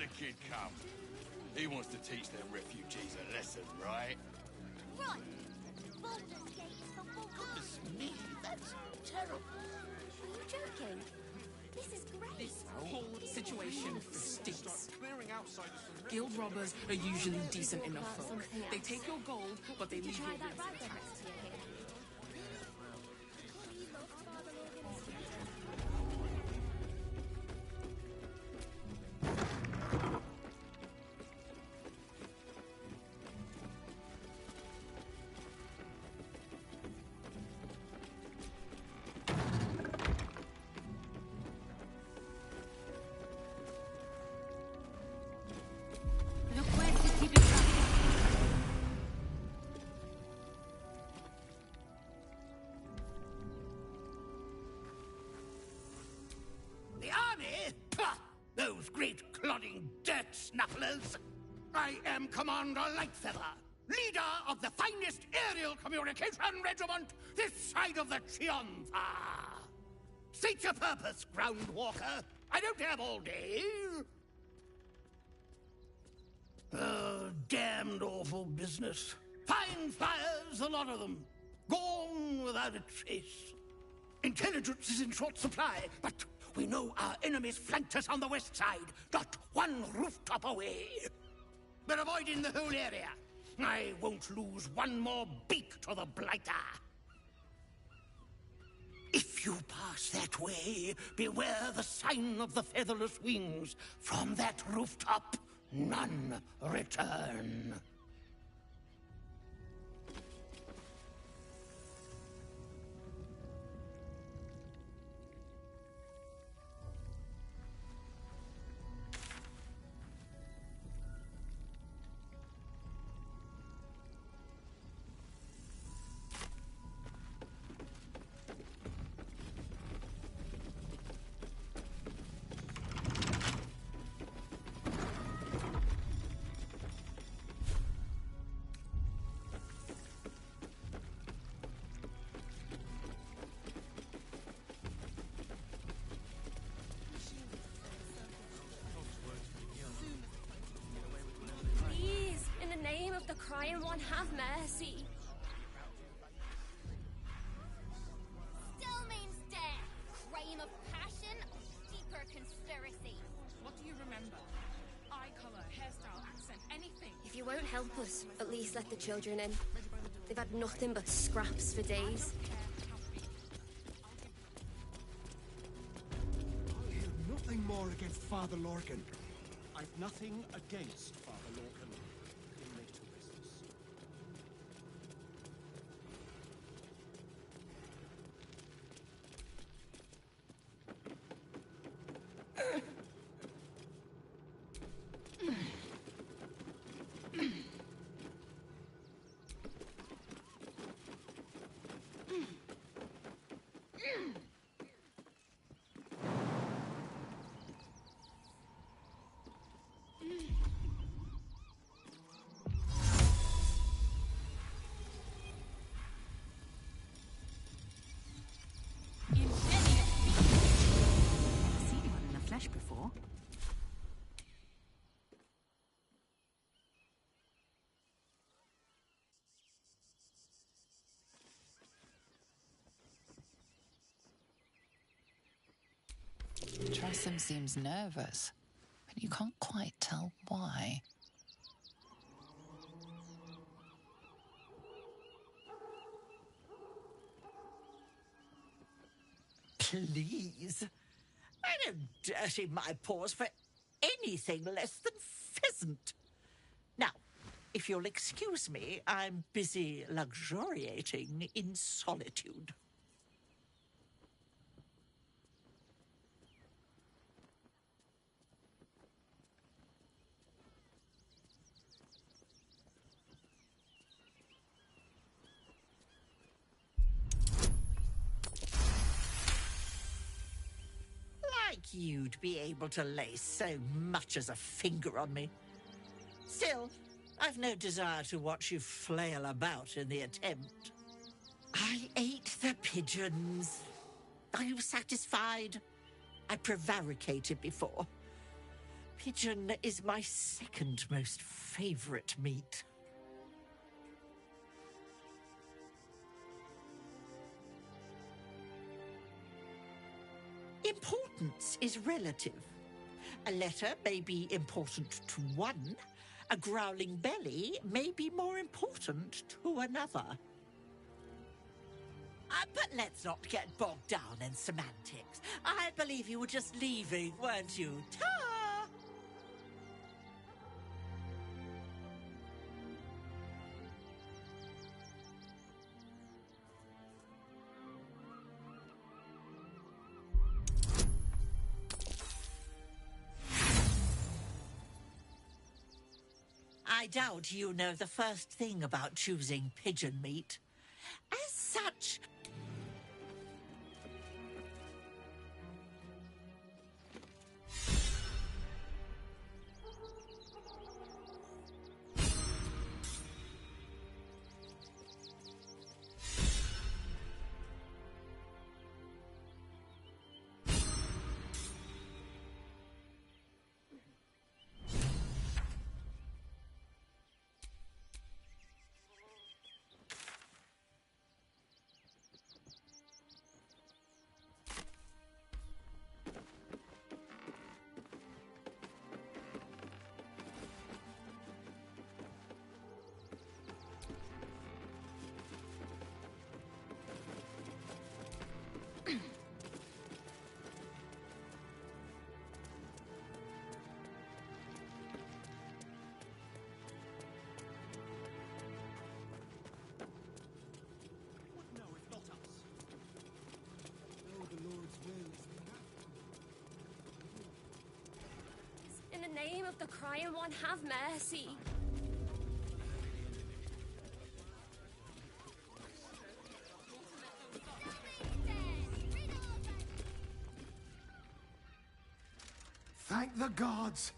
the kid come? He wants to teach them refugees a lesson, right? Right. Baldur's Gate is for walkers. Goodness me, that's terrible. Are you joking? This is great. This whole situation stinks. Guild robbers are usually decent enough folk. They take your gold, but they leave your Try that goods right intact. next to you here. The army? Pah! Those great clodding dirt snufflers! I am Commander Lightfeather, leader of the finest aerial communication regiment this side of the Chianza. State your purpose, Groundwalker. I don't have all day. Oh, damned awful business. Fine flyers, a lot of them. Gone without a trace. Intelligence is in short supply, but we know our enemies flanked us on the west side, not one rooftop away. We're avoiding the whole area. I won't lose one more beak to the blighter. If you pass that way, beware the sign of the featherless wings. From that rooftop, none return. Please, in the name of the crying one, have mercy. Still means death. Crime of passion or deeper conspiracy. What do you remember? Eye color, hairstyle, accent, anything. If you won't help us, at least let the children in. They've had nothing but scraps for days. I have nothing more against Father Lorcan. I've nothing against Father Lorcan in later business. Seen one in the flesh before. Tressum seems nervous, but you can't quite tell why. Please. I don't dirty my paws for anything less than pheasant. Now, if you'll excuse me, I'm busy luxuriating in solitude. Like you'd be able to lay so much as a finger on me. Still, I've no desire to watch you flail about in the attempt. I ate the pigeons. Are you satisfied? I prevaricated before. Pigeon is my second most favourite meat. Importance is relative. A letter may be important to one. A growling belly may be more important to another. But let's not get bogged down in semantics. I believe you were just leaving, weren't you? Ta! I doubt you know the first thing about choosing pigeon meat. As such... In the name of the crying one, have mercy. Thank the gods!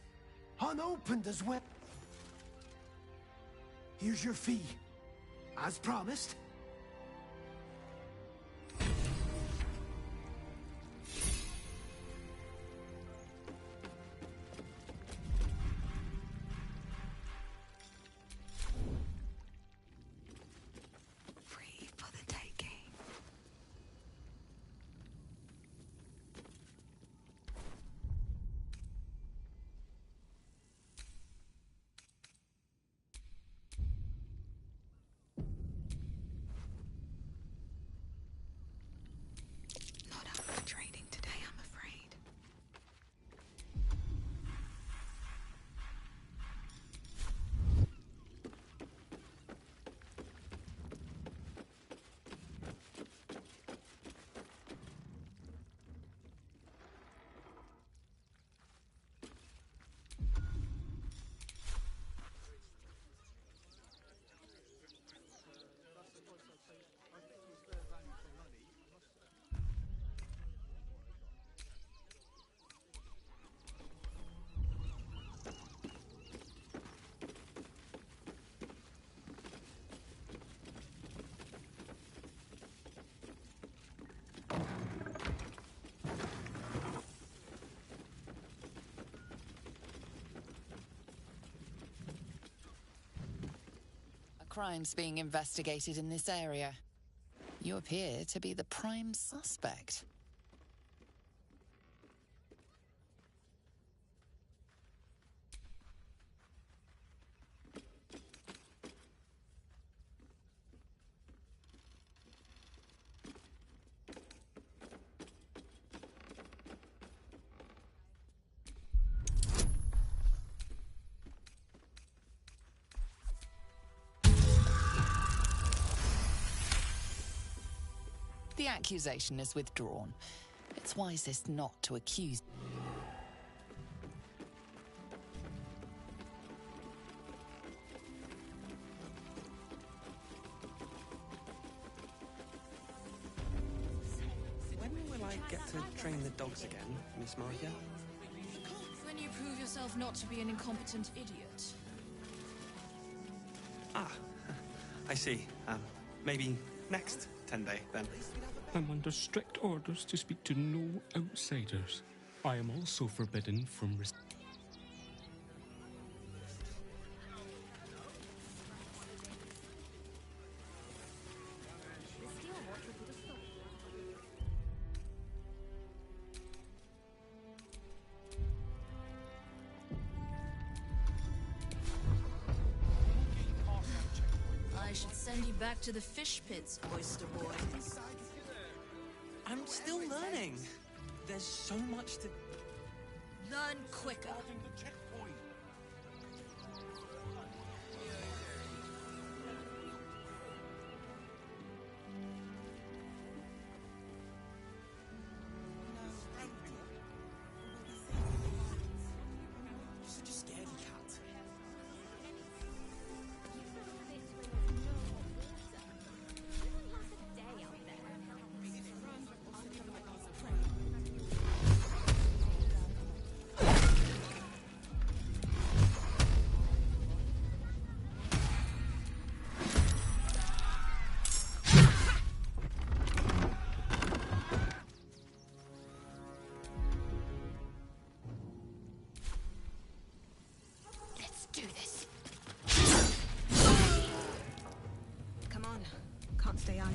Unopened as well. Here's your fee. As promised. Free for the taking. Not up for trading today, I'm afraid. Crimes being investigated in this area. You appear to be the prime suspect. The accusation is withdrawn. It's wisest not to accuse. When will I get to train the dogs again, Miss Marika? When you prove yourself not to be an incompetent idiot. Ah, I see. Maybe next 10-day, then. I'm under strict orders to speak to no outsiders. I am also forbidden from... I should send you back to the fish pits, oyster boy. I'm still learning. There's so much to... Learn quicker. Such a scaredy cat. Let's do this. Come on. Can't stay idle.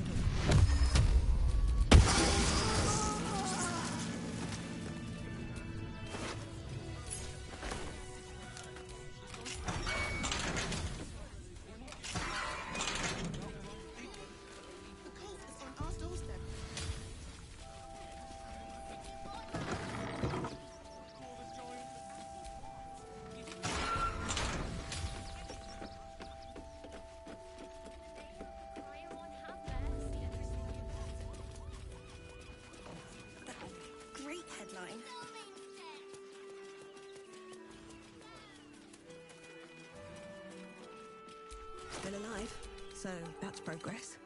Great headline. Still alive. So that's progress.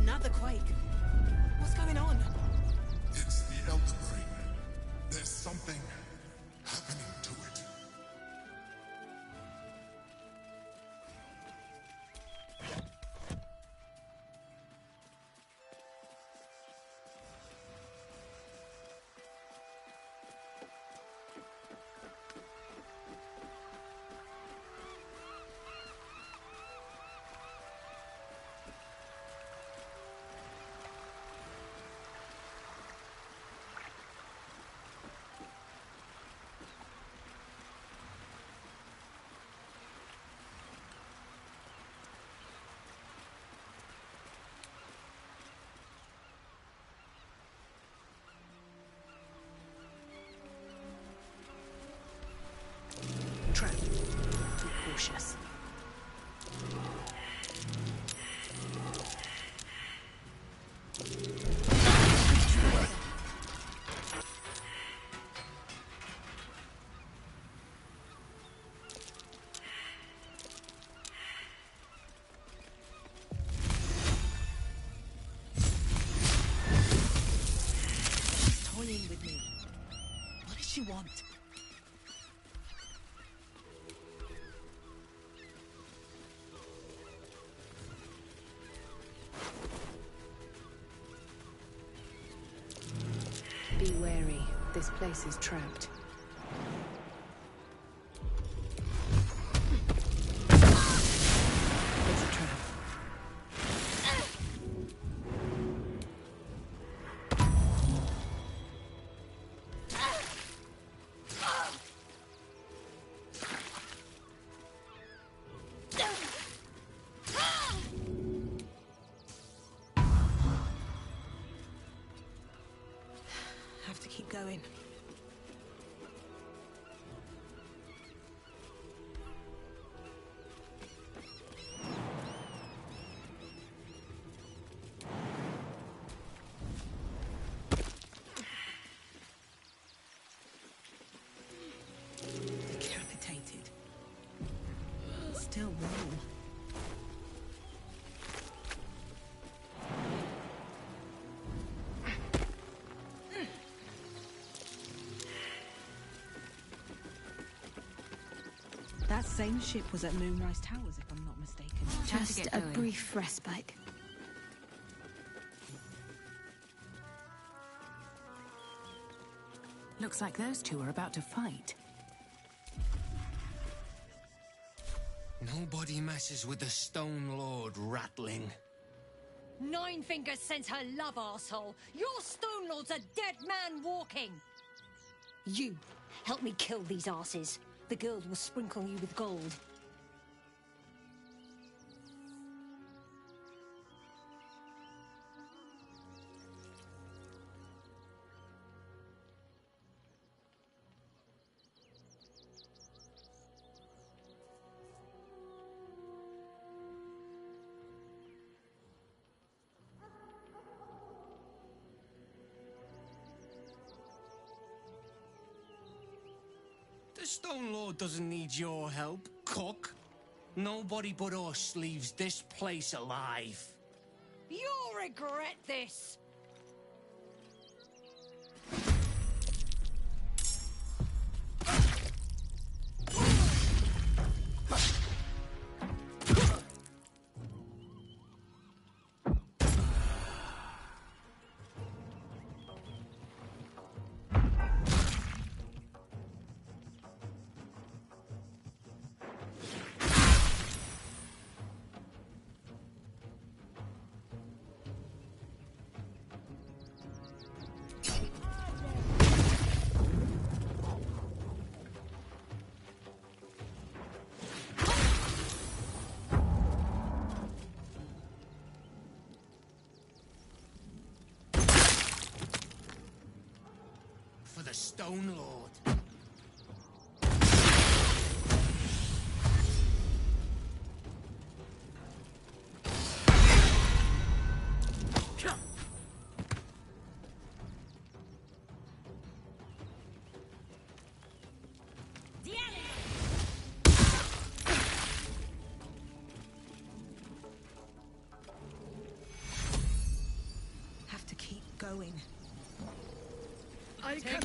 Another quake. What's going on? It's the Elder Brain. There's something happening to it. Trap. Be cautious. She's toying with me. What does she want? Be wary. This place is trapped. There's a trap. keep going. Decapitated. Still warm. That same ship was at Moonrise Towers, if I'm not mistaken. Just a brief respite. Looks like those two are about to fight. Nobody messes with the Stone Lord, Ratling. Nine Fingers sends her love, arsehole. Your Stone Lord's a dead man walking. You, help me kill these asses. The girls will sprinkle you with gold. The Stone Lord doesn't need your help, Cook. Nobody but us leaves this place alive. You'll regret this. For the Stone Lord. Have to keep going. I can...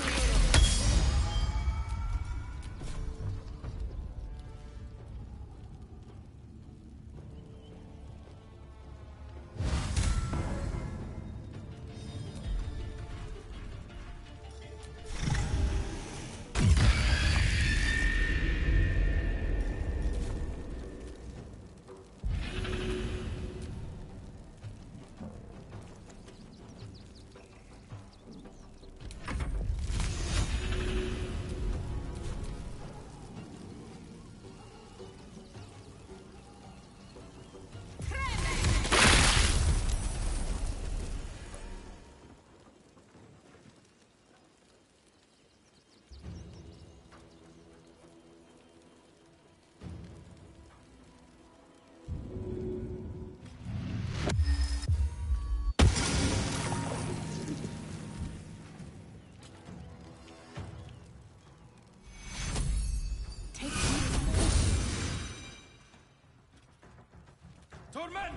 Torment!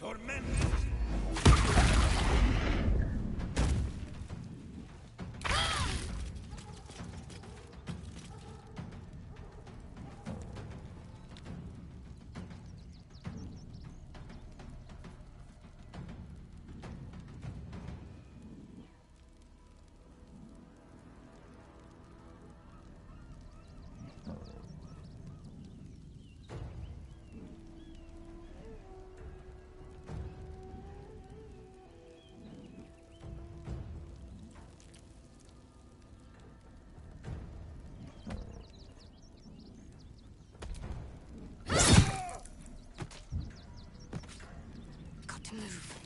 Torment! Got to move.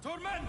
Torment!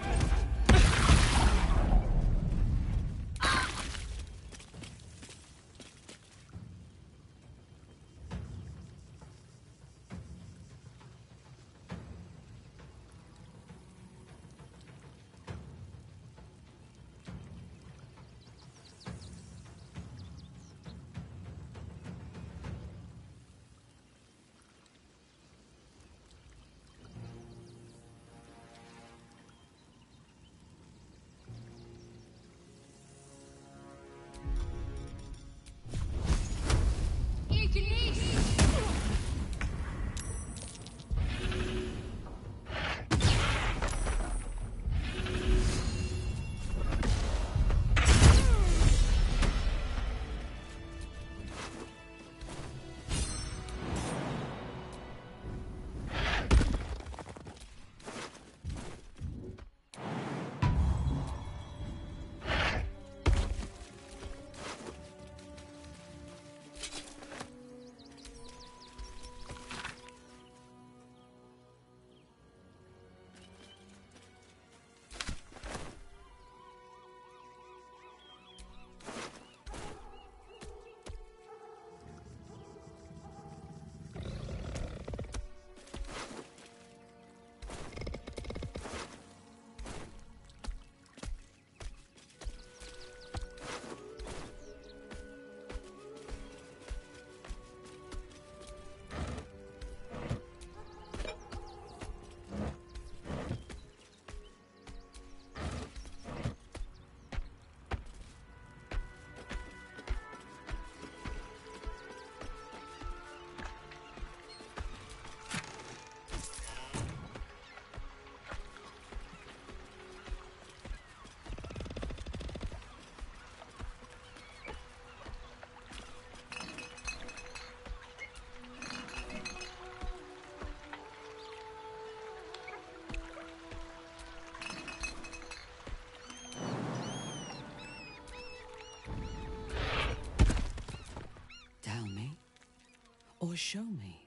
Or show me.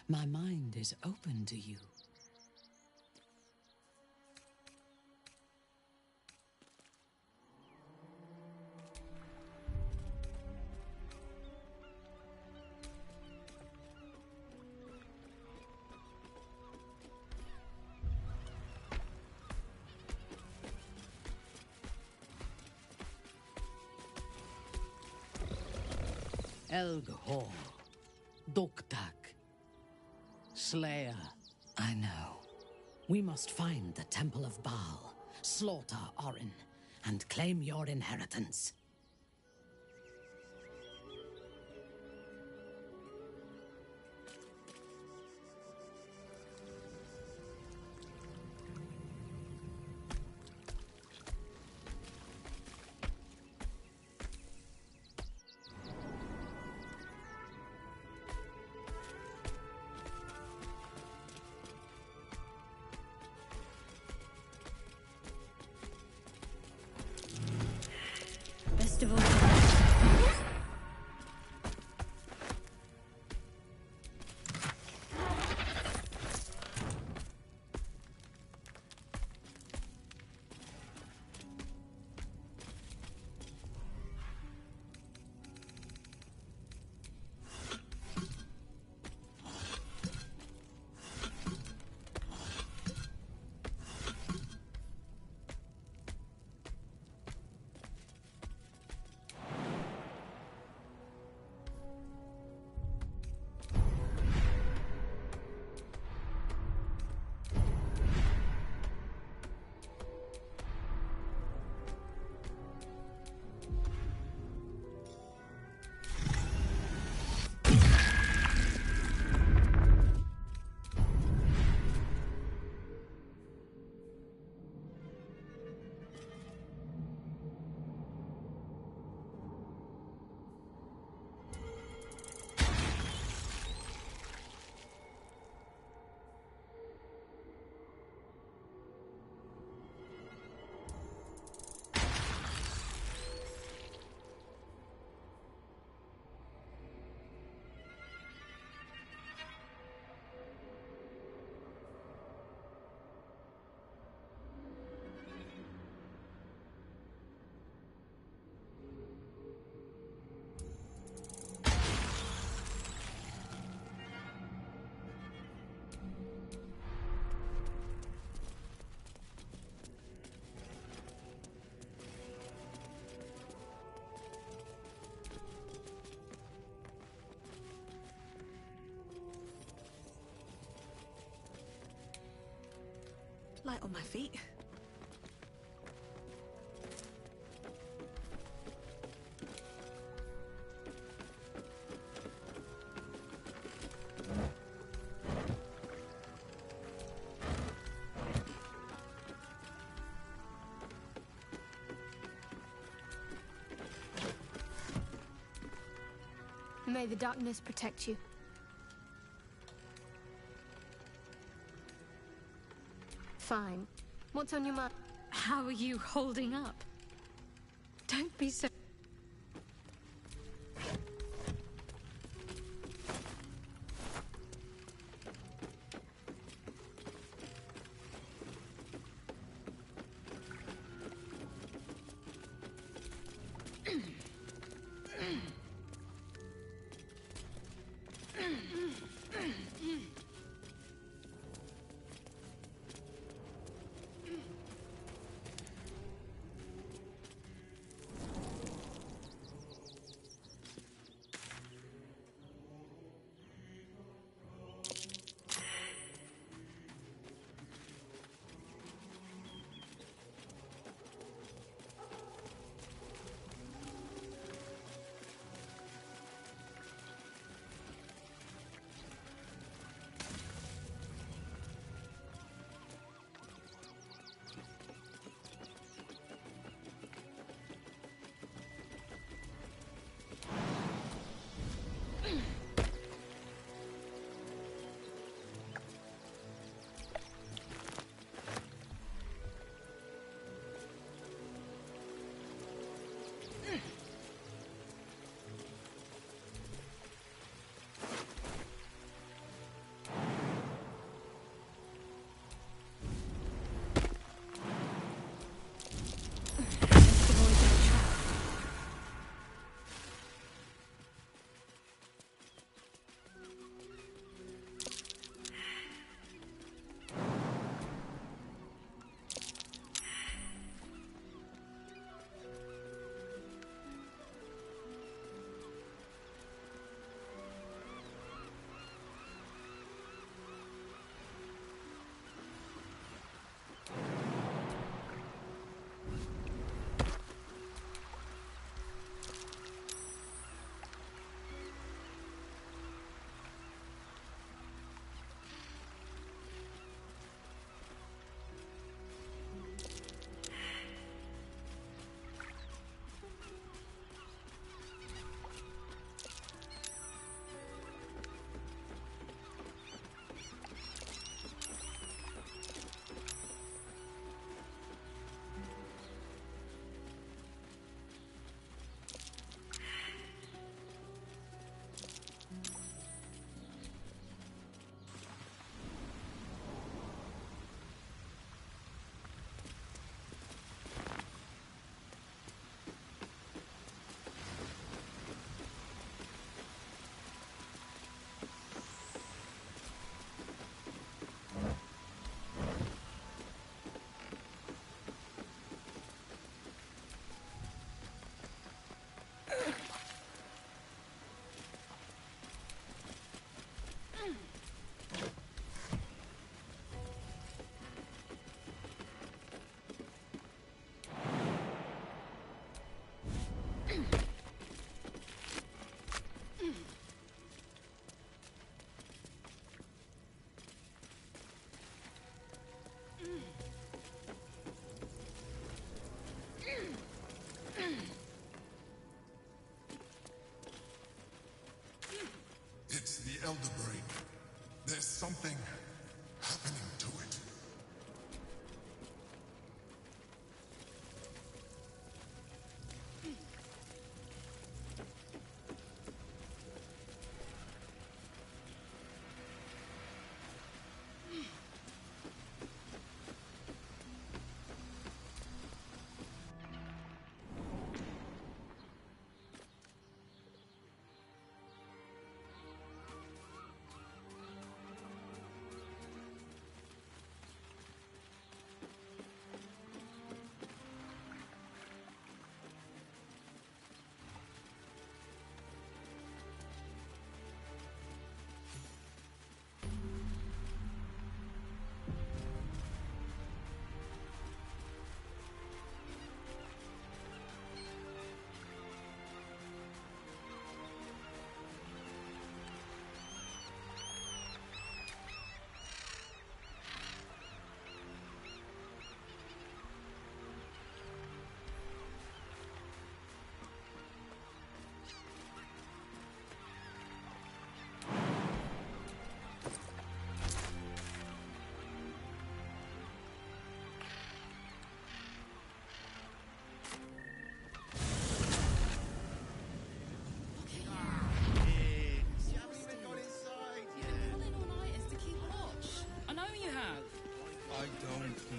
My mind is open to you. Elghor, Doktak, Slayer I know. We must find the Temple of Baal, slaughter Orin, and claim your inheritance. Best of all. Light on my feet. May the darkness protect you. Fine. What's on your mind? How are you holding up? Don't be so...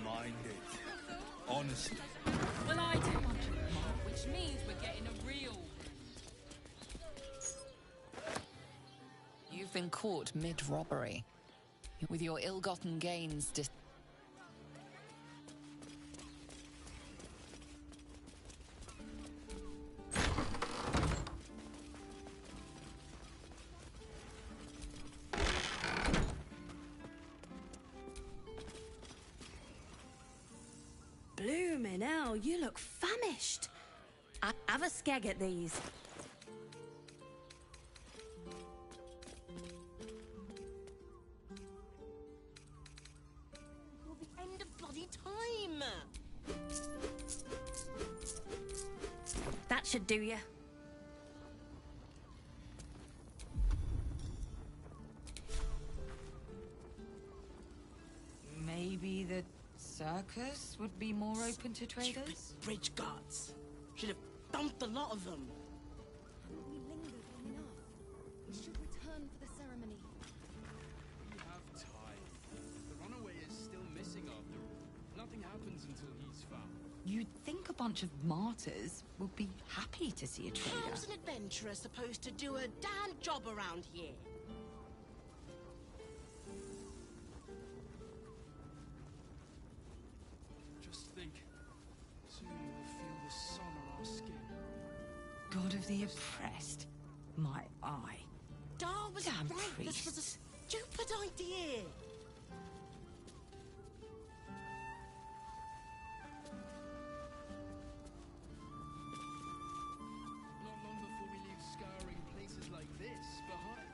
mind it. Honestly. Well, I do, which means we're getting a real. You've been caught mid-robbery. With your ill-gotten gains Bloomin' hell, you look famished. Have a skeg at these. Till the end of bloody time. That should do you. Maybe the circus would be more open to traders? Bridge guards. Should have dumped a lot of them. Haven't we lingered long enough? We should return for the ceremony. We have time. The runaway is still missing after all. Nothing happens until he's found. You'd think a bunch of martyrs would be happy to see a trader. How's an adventurer supposed to do a damn job around here? Just think, soon we'll feel the sun on our skin. God of the oppressed. My eye. Dar was Damn right. This was a priests. stupid idea. Not long before we leave scouring places like this behind.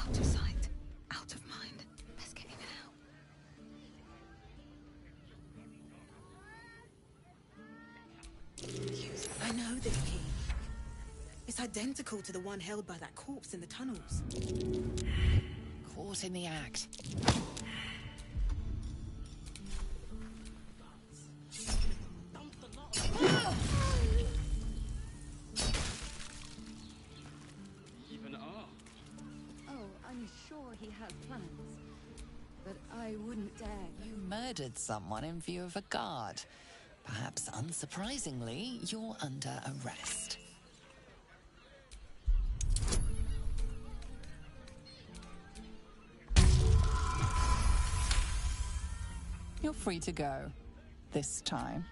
Out of sight, out of mind. Let's get in and out. I know this key. It's identical to the one held by that corpse in the tunnels. caught in the act. Even Oh, I'm sure he had plans. But I wouldn't dare. You murdered someone in view of a guard. Perhaps unsurprisingly, you're under arrest. You're free to go. This time.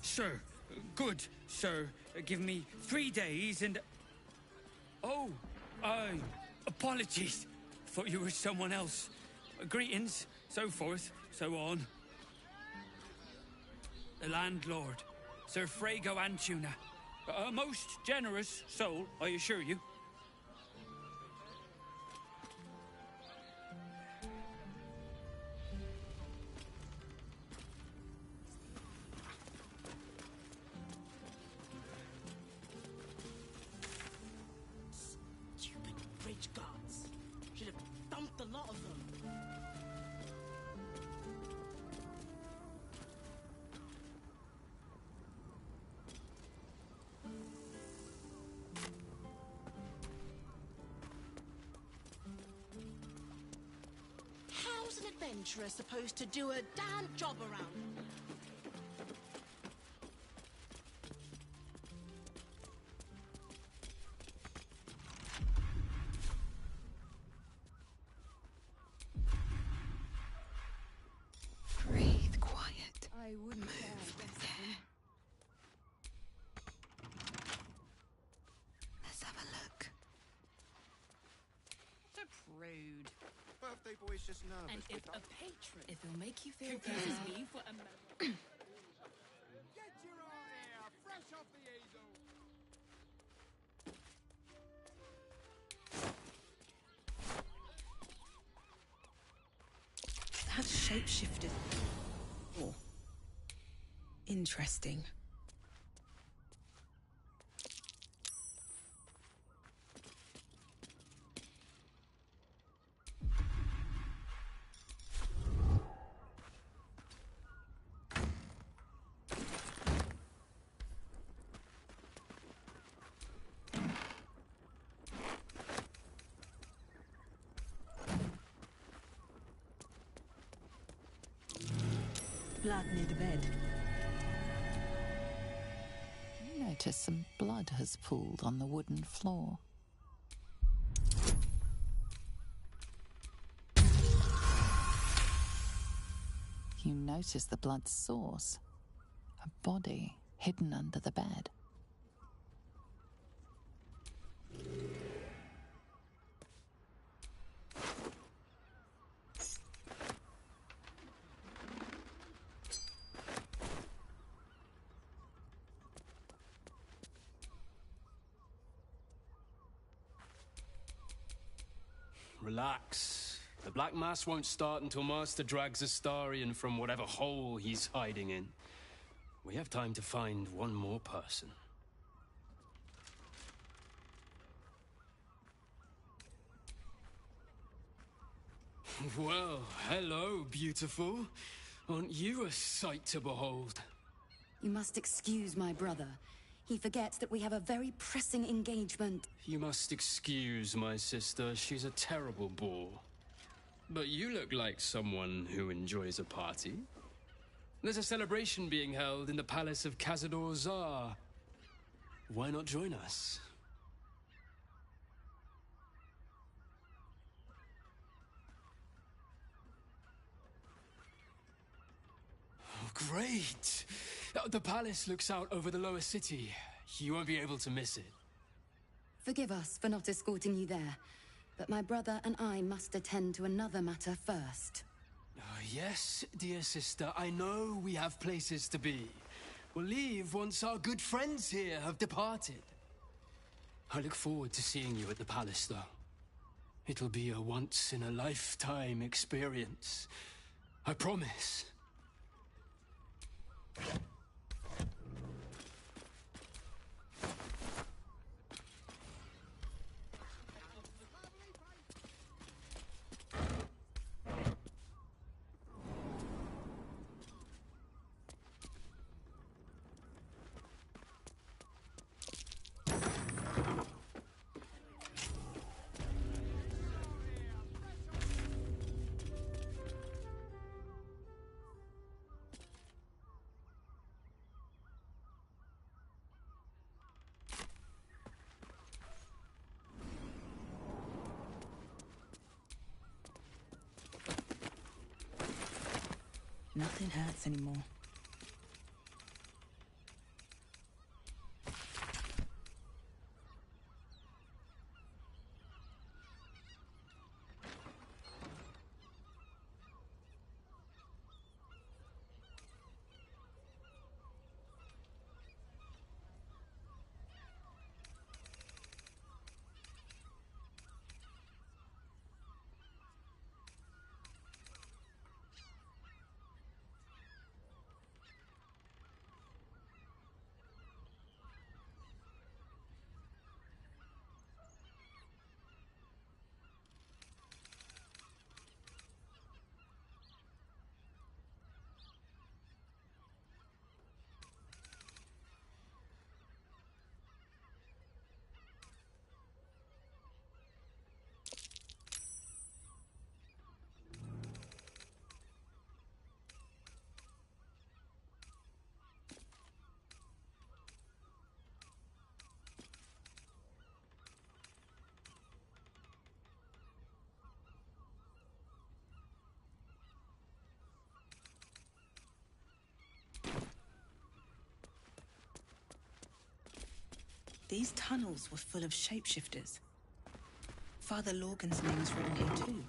Sir, good, sir. Give me 3 days and... Oh, apologies. Thought you were someone else. Greetings, so forth, so on. The landlord, Sir Frago Antuna. A most generous soul, I assure you. Stupid bridge guards. Should have dumped a lot of them. How's an adventurer supposed to do a damn job around? Breathe quiet. I wouldn't dare guess him. Let's have a look. So prude. Birthday boy's just nervous. And if a patron If it'll make you feel confuses better. me for a man. Get your eye here, fresh off the easel. That shapeshifted. Oh. Interesting. blood near the bed. You notice some blood has pooled on the wooden floor. You notice the blood's source. A body hidden under the bed. Relax. The Black Mass won't start until Master drags Astarion from whatever hole he's hiding in. We have time to find one more person. Well, hello, beautiful. Aren't you a sight to behold? You must excuse my brother. He forgets that we have a very pressing engagement. You must excuse my sister. She's a terrible bore. But you look like someone who enjoys a party. There's a celebration being held in the palace of Cazador Zar. Why not join us? Oh, great! The palace looks out over the lower city. You won't be able to miss it. Forgive us for not escorting you there, but my brother and I must attend to another matter first. Yes, dear sister, I know we have places to be. We'll leave once our good friends here have departed. I look forward to seeing you at the palace, though. It'll be a once-in-a-lifetime experience. I promise. Nothing hurts anymore. These tunnels were full of shapeshifters. Father Lorgan's name is written here too.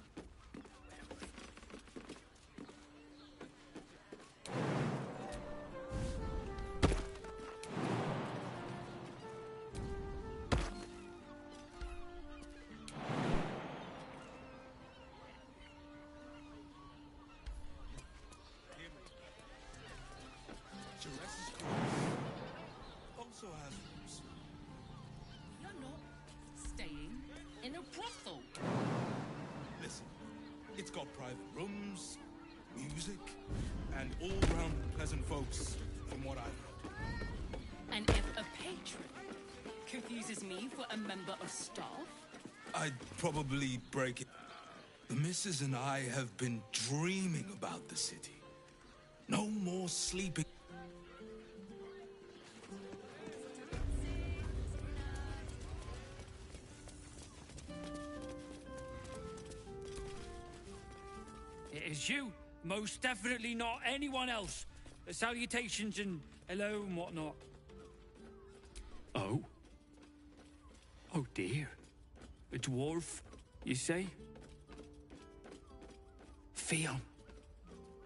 Also has rooms. You're not staying in a brothel. Listen, it's got private rooms, music, and all-round pleasant folks, from what I've heard. And if a patron confuses me for a member of staff, I'd probably break it. The missus and I have been dreaming about the city. No more sleeping. It is you. Most definitely not anyone else. Salutations and hello and whatnot. Oh? Oh dear. A dwarf, you say? Fion.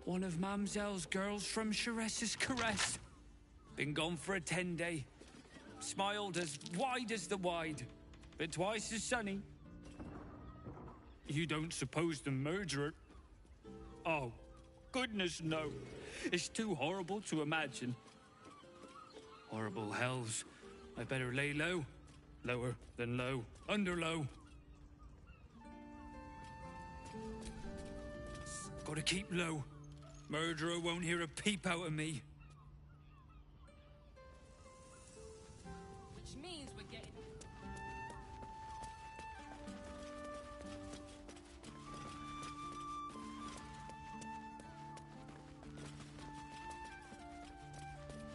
One of Mamselle's girls from Sharessa's Caress. Been gone for a 10-day. Smiled as wide as the wide, but twice as sunny. You don't suppose the murderer? Oh, goodness no. It's too horrible to imagine. Horrible hells. I better lay low. Lower than low. Under low. Gotta keep low. Murderer won't hear a peep out of me. Which means we're getting...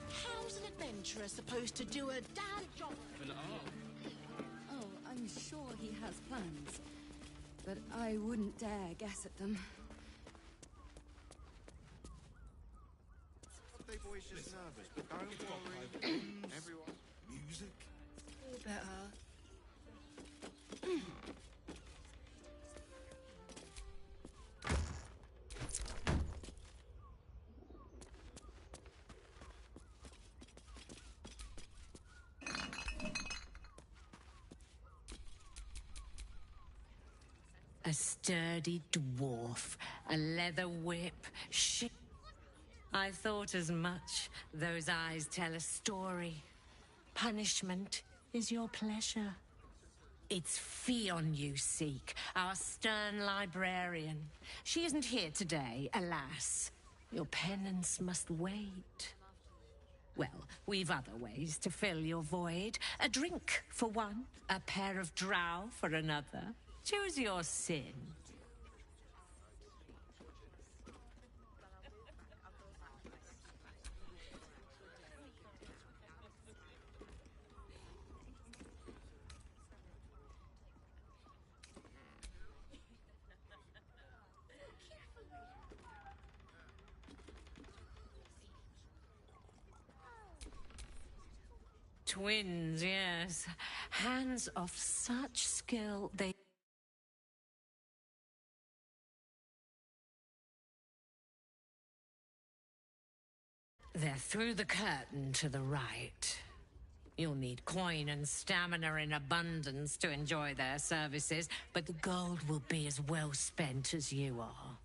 How's an adventurer supposed to do a damn job? Oh, I'm sure he has plans, but I wouldn't dare guess at them. They boys just nervous, but don't worry. Everyone. Music. All better. A sturdy dwarf, a leather whip, shit. I thought as much. Those eyes tell a story. Punishment is your pleasure. It's Fion you seek, our stern librarian. She isn't here today, alas. Your penance must wait. Well, we've other ways to fill your void. A drink for one, a pair of drow for another. Choose your sin. Twins, yes. Hands of such skill, they... They're through the curtain to the right. You'll need coin and stamina in abundance to enjoy their services, but the gold will be as well spent as you are.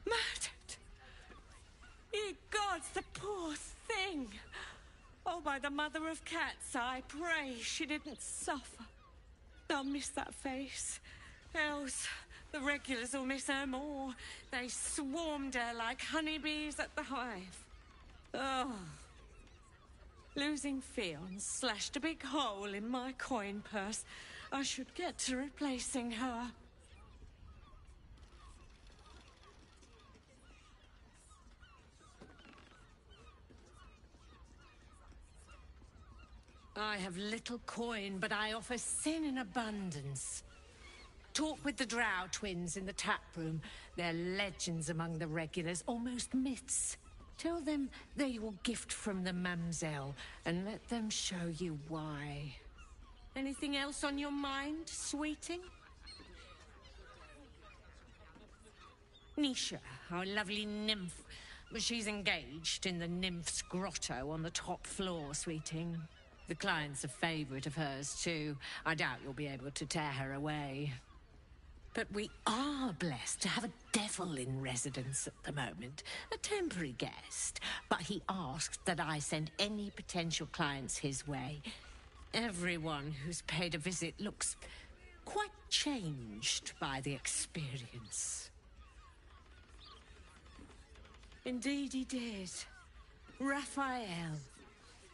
Murdered! Ye gods, the poor thing! Oh, by the mother of cats, I pray she didn't suffer. They'll miss that face. Else, the regulars will miss her more. They swarmed her like honeybees at the hive. Oh. Losing Fion slashed a big hole in my coin purse. I should get to replacing her. I have little coin, but I offer sin in abundance. Talk with the Drow twins in the tap room. They're legends among the regulars, almost myths. Tell them they're your gift from the Mamselle, and let them show you why. Anything else on your mind, sweeting? Nisha, our lovely nymph. But she's engaged in the nymph's grotto on the top floor, sweeting. The client's a favourite of hers, too. I doubt you'll be able to tear her away. But we are blessed to have a devil in residence at the moment. A temporary guest. But he asked that I send any potential clients his way. Everyone who's paid a visit looks quite changed by the experience. Indeed he did. Raphael.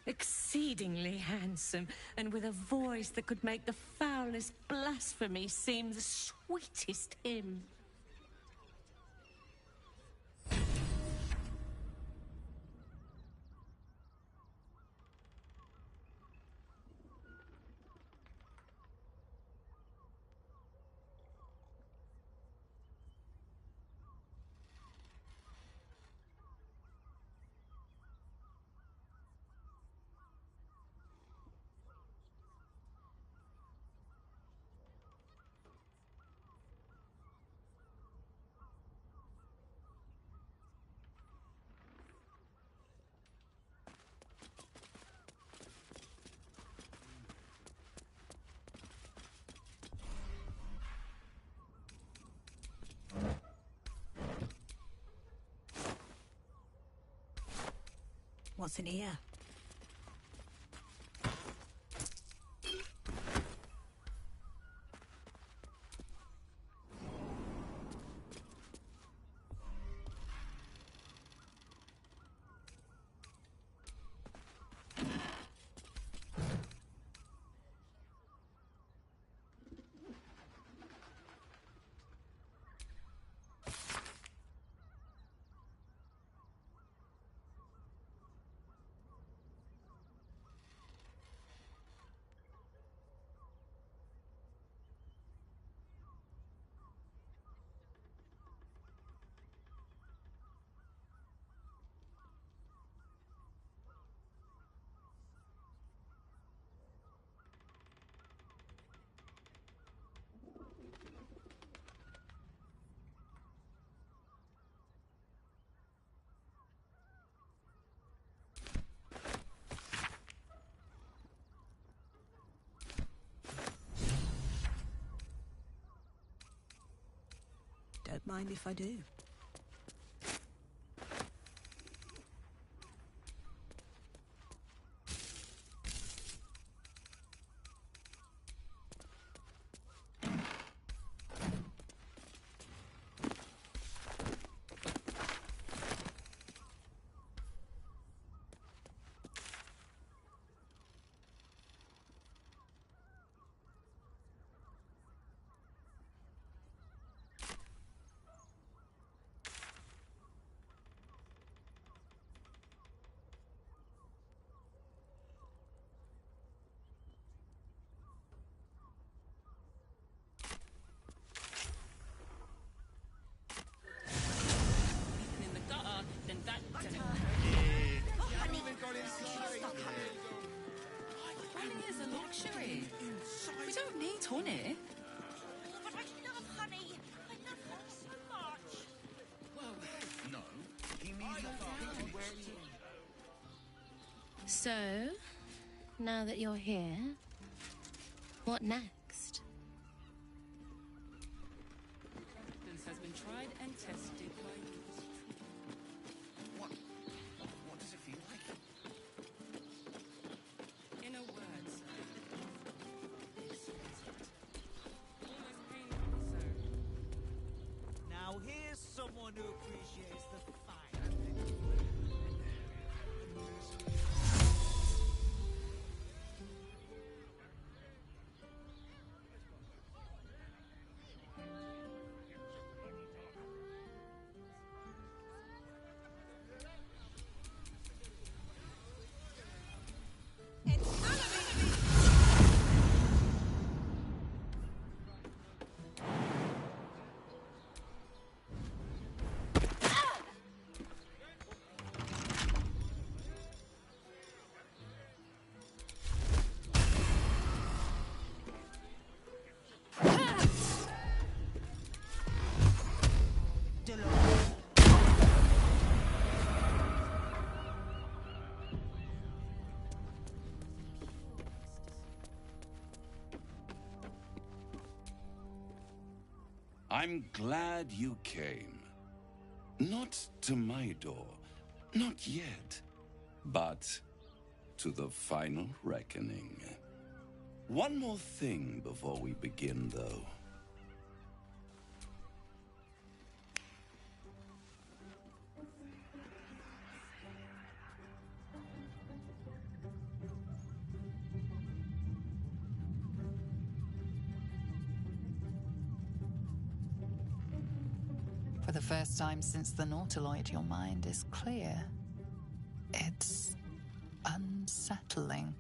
Exceedingly handsome, and with a voice that could make the foulest blasphemy seem the sweetest hymn. What's in here? Don't mind if I do. Honey is a luxury. We don't need honey. But I love honey. I love honey so much. Well, no. He needs So, now that you're here, what next? This has been tried and tested by What does it feel like? in a word, sir. Now here's someone who appreciates the fire. I'm glad you came. Not to my door, not yet, but to the final reckoning. One more thing before we begin, though. For the first time since the Nautiloid, your mind is clear. It's unsettling.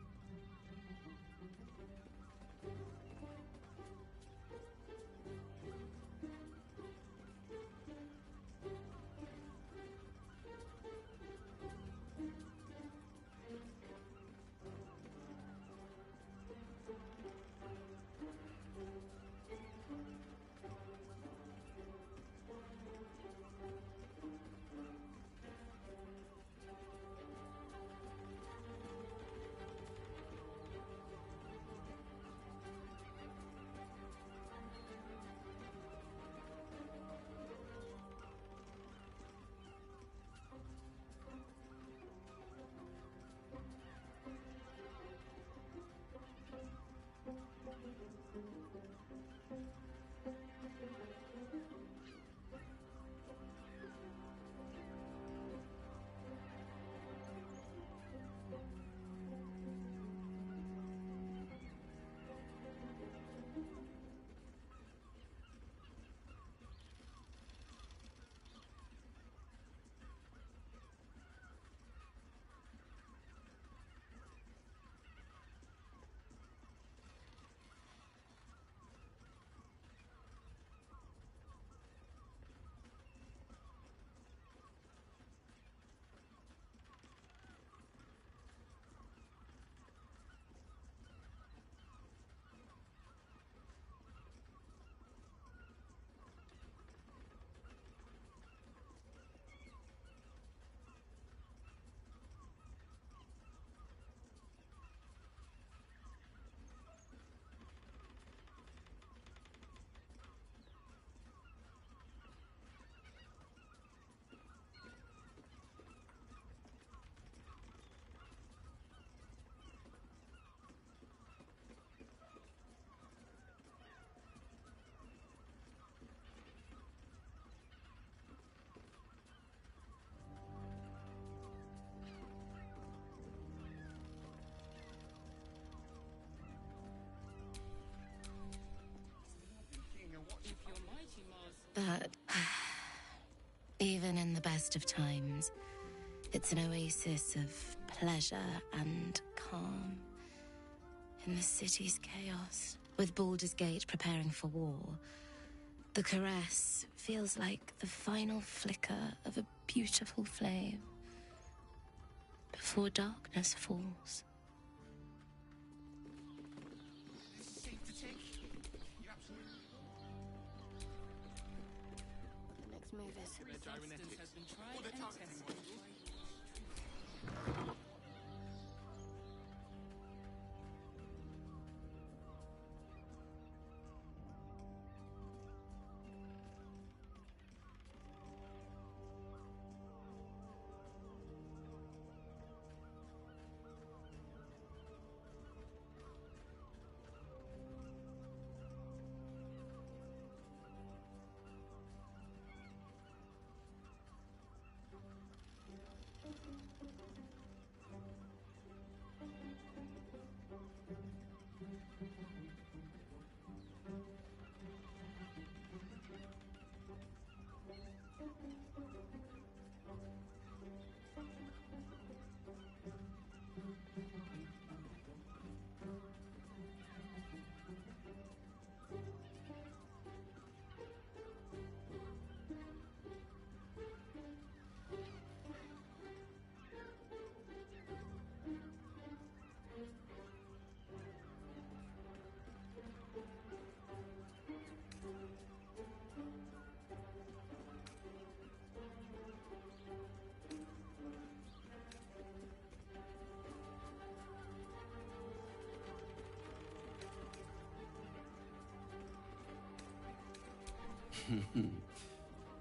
But even in the best of times, it's an oasis of pleasure and calm. In the city's chaos, with Baldur's Gate preparing for war, the caress feels like the final flicker of a beautiful flame before darkness falls. Next move is...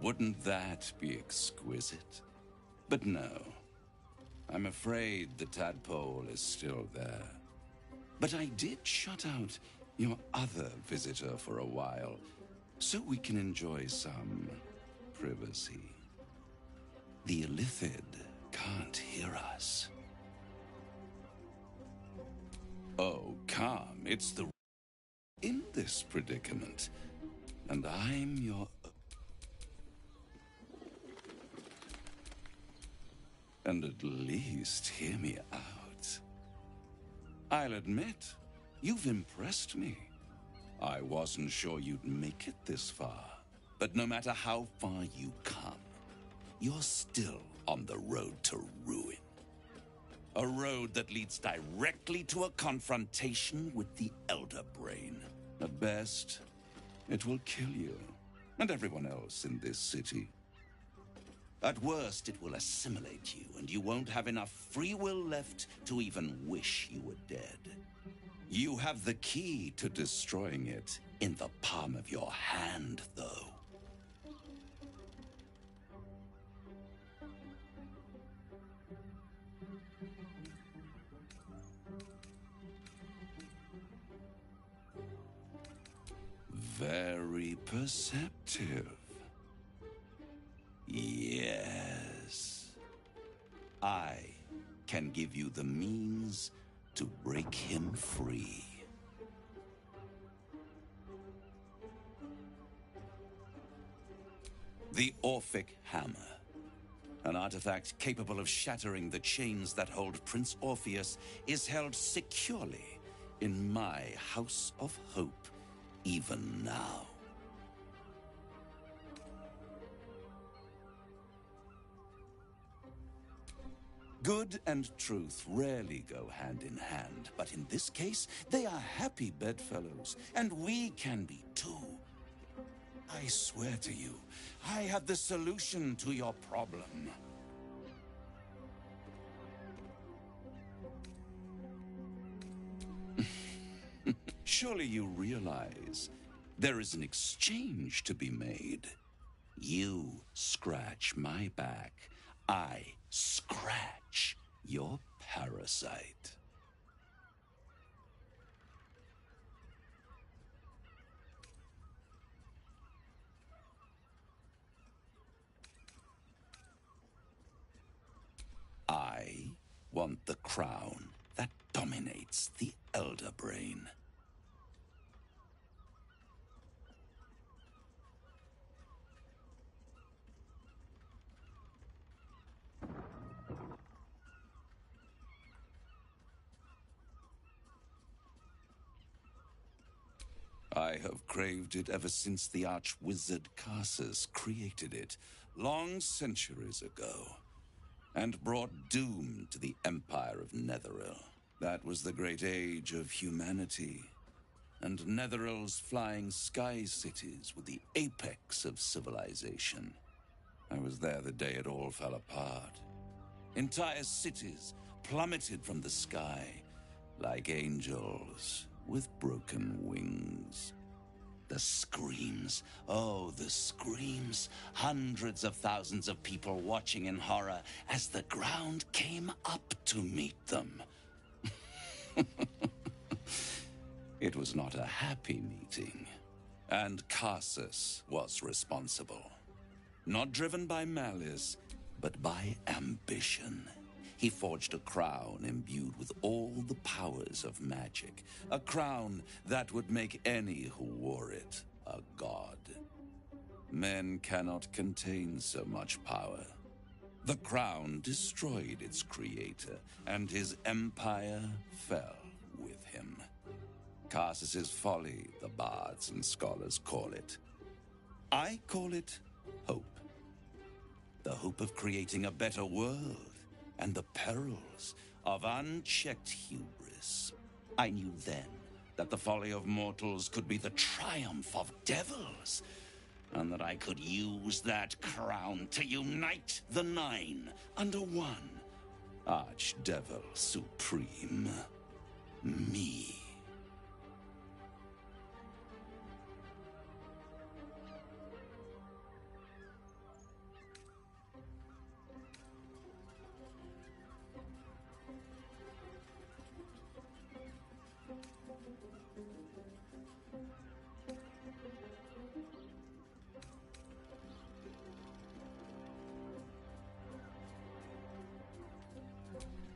Wouldn't that be exquisite? But no. I'm afraid the tadpole is still there. But I did shut out your other visitor for a while, so we can enjoy some privacy. The Illithid can't hear us. Oh, come, it's the... in this predicament. And I'm your... And at least hear me out. I'll admit, you've impressed me. I wasn't sure you'd make it this far. But no matter how far you come, you're still on the road to ruin. A road that leads directly to a confrontation with the Elder Brain. At best, it will kill you, and everyone else in this city. At worst, it will assimilate you, and you won't have enough free will left to even wish you were dead. You have the key to destroying it in the palm of your hand, though. Very perceptive. Yes. I can give you the means to break him free. The Orphic Hammer. An artifact capable of shattering the chains that hold Prince Orpheus is held securely in my House of Hope. Even now. Good and truth rarely go hand in hand, but in this case, they are happy bedfellows, and we can be too. I swear to you, I have the solution to your problem. Surely you realize there is an exchange to be made. You scratch my back, I scratch your parasite. I want the crown that dominates the Elder Brain. I have craved it ever since the arch-wizard Carsus created it, long centuries ago, and brought doom to the Empire of Netheril. That was the great age of humanity, and Netheril's flying sky cities were the apex of civilization. I was there the day it all fell apart. Entire cities plummeted from the sky like angels with broken wings. The screams, oh, the screams. Hundreds of thousands of people watching in horror as the ground came up to meet them. It was not a happy meeting, and Carsus was responsible. Not driven by malice, but by ambition. He forged a crown imbued with all the powers of magic. A crown that would make any who wore it a god. Men cannot contain so much power. The crown destroyed its creator, and his empire fell with him. Carsus's folly, the bards and scholars call it. I call it hope. The hope of creating a better world, and the perils of unchecked hubris. I knew then that the folly of mortals could be the triumph of devils, and that I could use that crown to unite the Nine under one Archdevil Supreme. Me.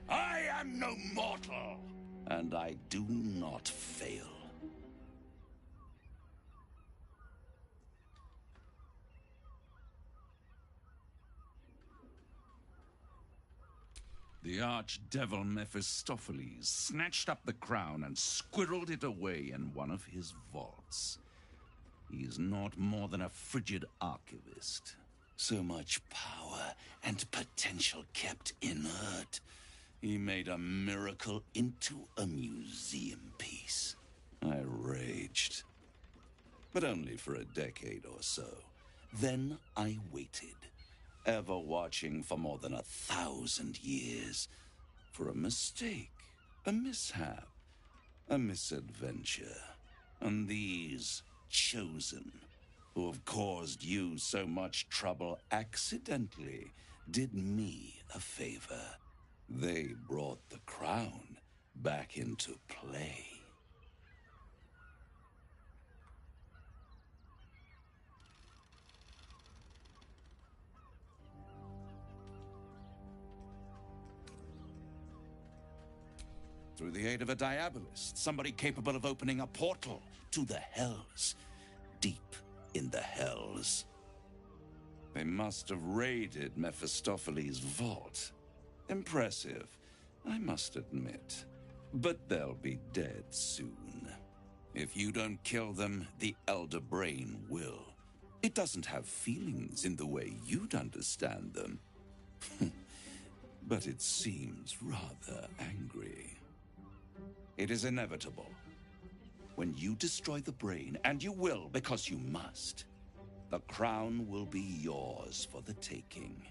I am no mortal, and I do not fail. The archdevil Mephistopheles snatched up the crown and squirreled it away in one of his vaults. He is not more than a frigid archivist. So much power and potential kept inert. He made a miracle into a museum piece. I raged. But only for a decade or so. Then I waited, ever watching for more than 1,000 years. For a mistake, a mishap, a misadventure. And these chosen, who have caused you so much trouble accidentally, did me a favor. They brought the crown back into play. Through the aid of a diabolist, somebody capable of opening a portal to the Hells, deep in the Hells. They must have raided Mephistopheles' vault. Impressive, I must admit. But they'll be dead soon. If you don't kill them, the Elder Brain will. It doesn't have feelings in the way you'd understand them. But it seems rather angry. It is inevitable. When you destroy the brain, and you will because you must, the crown will be yours for the taking.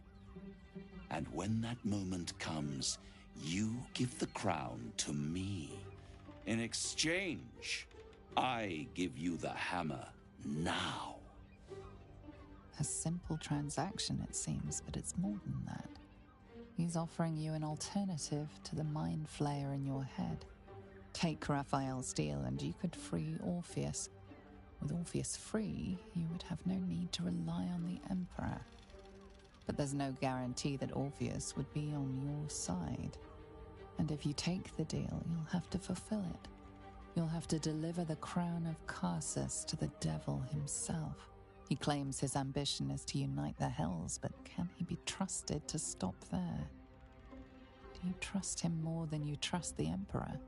And when that moment comes, you give the crown to me. In exchange, I give you the hammer now. A simple transaction, it seems, but it's more than that. He's offering you an alternative to the mind flayer in your head. Take Raphael's deal and you could free Orpheus. With Orpheus free, you would have no need to rely on the Emperor. But there's no guarantee that Orpheus would be on your side. And if you take the deal, you'll have to fulfill it. You'll have to deliver the crown of Carsus to the devil himself. He claims his ambition is to unite the Hells, but can he be trusted to stop there? Do you trust him more than you trust the Emperor?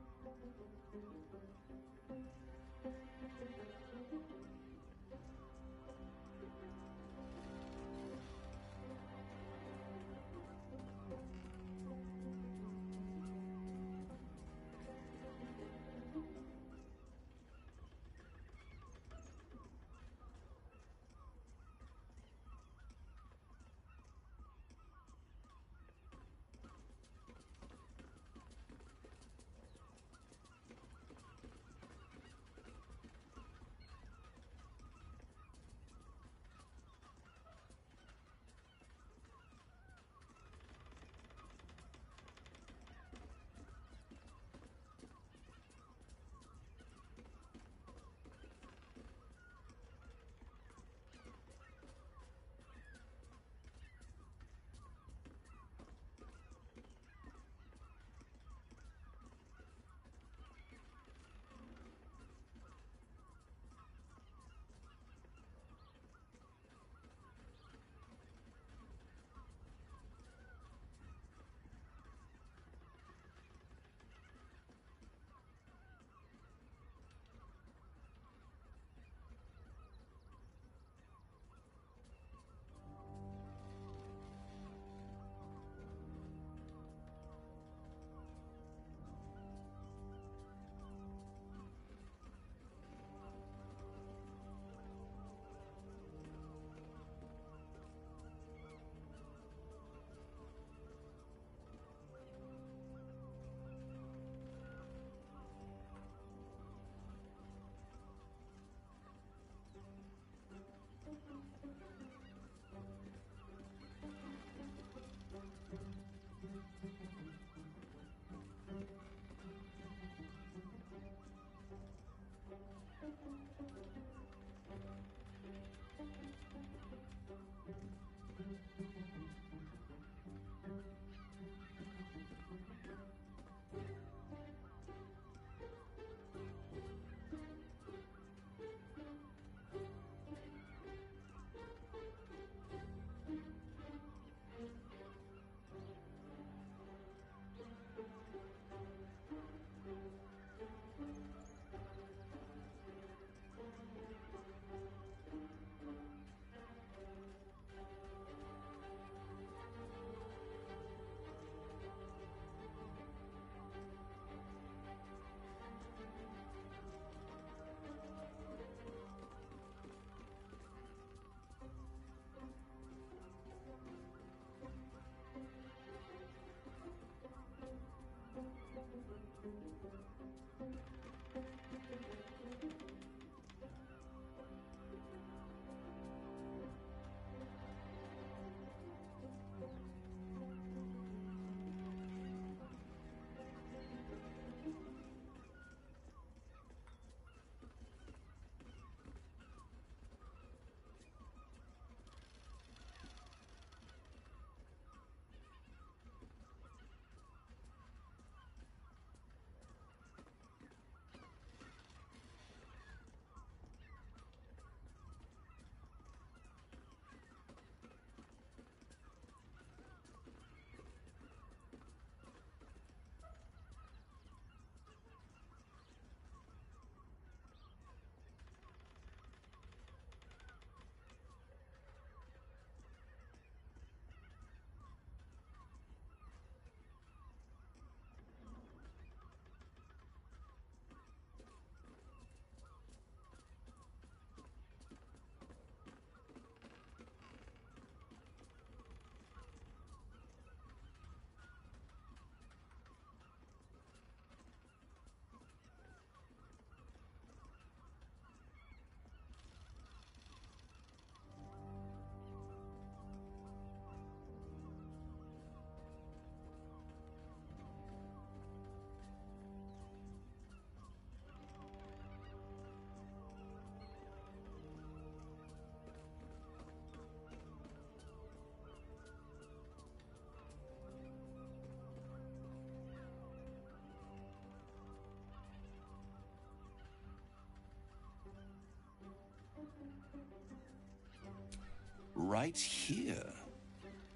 Right here.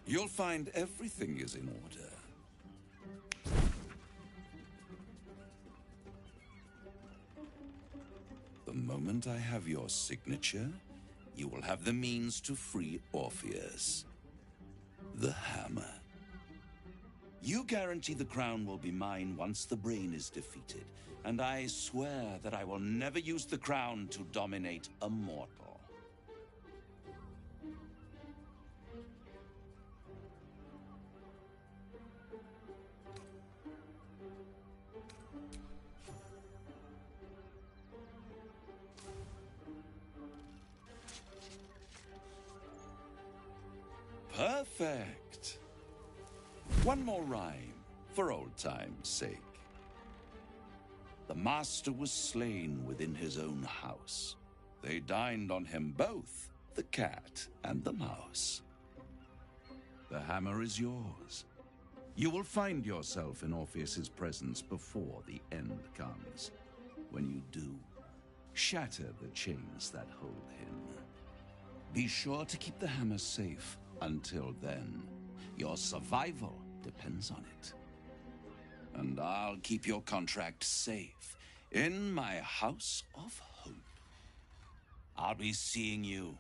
You'll find everything is in order. The moment I have your signature, you will have the means to free Orpheus. The hammer. You guarantee the crown will be mine once the brain is defeated, and I swear that I will never use the crown to dominate a mortal. Perfect. One more rhyme, for old time's sake. The master was slain within his own house. They dined on him both, the cat and the mouse. The hammer is yours. You will find yourself in Orpheus's presence before the end comes. When you do, shatter the chains that hold him. Be sure to keep the hammer safe until then. Your survival depends on it. And I'll keep your contract safe in my house of hope. I'll be seeing you,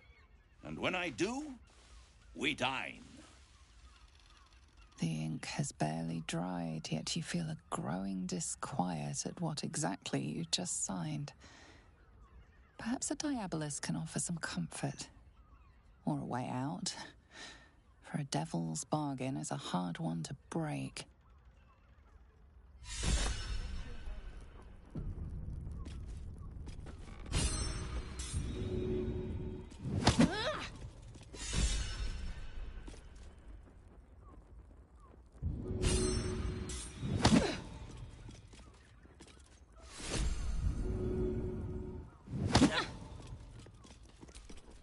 and when I do, we dine. The ink has barely dried, yet you feel a growing disquiet at what exactly you just signed. Perhaps a diabolus can offer some comfort. Or a way out. For a devil's bargain is a hard one to break.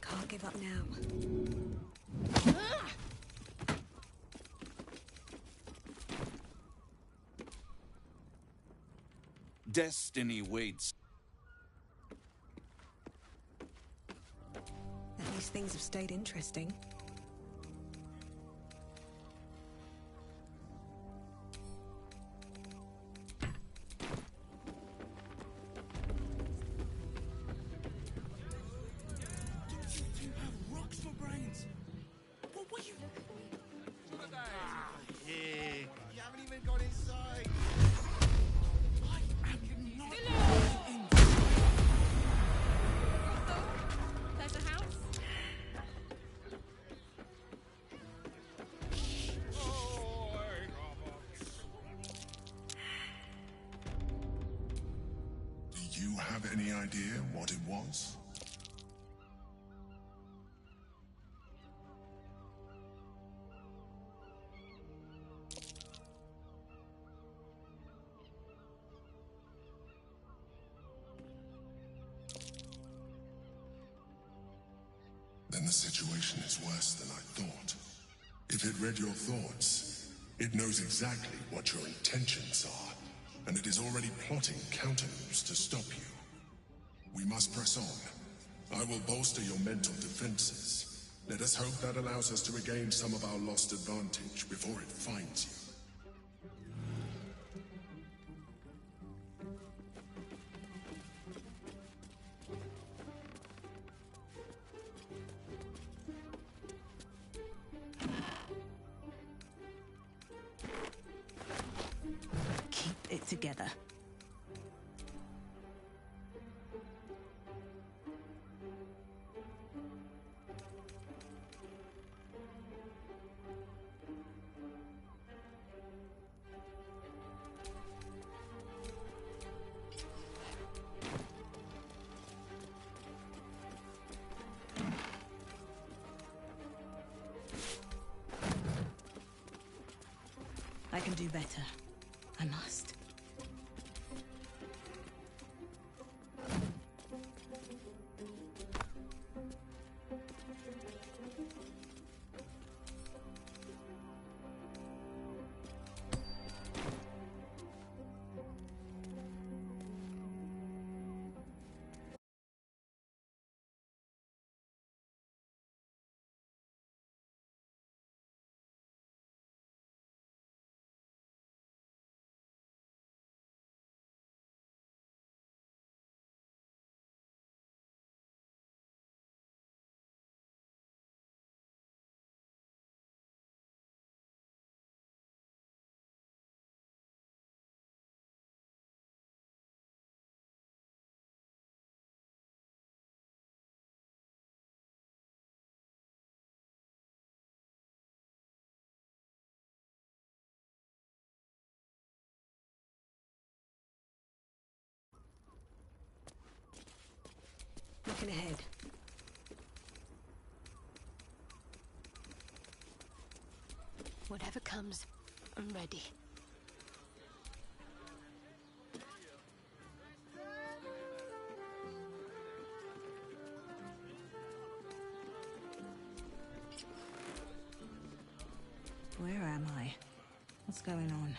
Can't give up now. Destiny waits. At least things have stayed interesting. You have rocks for brains. What were you? Here. You haven't even gone inside. There's a house. Do you have any idea what it was? Then the situation is worse than I thought. If it read your thoughts, it knows exactly what your intentions are, and it is already plotting countermoves to stop you. We must press on. I will bolster your mental defenses. Let us hope that allows us to regain some of our lost advantage before it finds you. Keep it together. I can do better. I must. looking ahead. Whatever comes, I'm ready. Where am I? What's going on?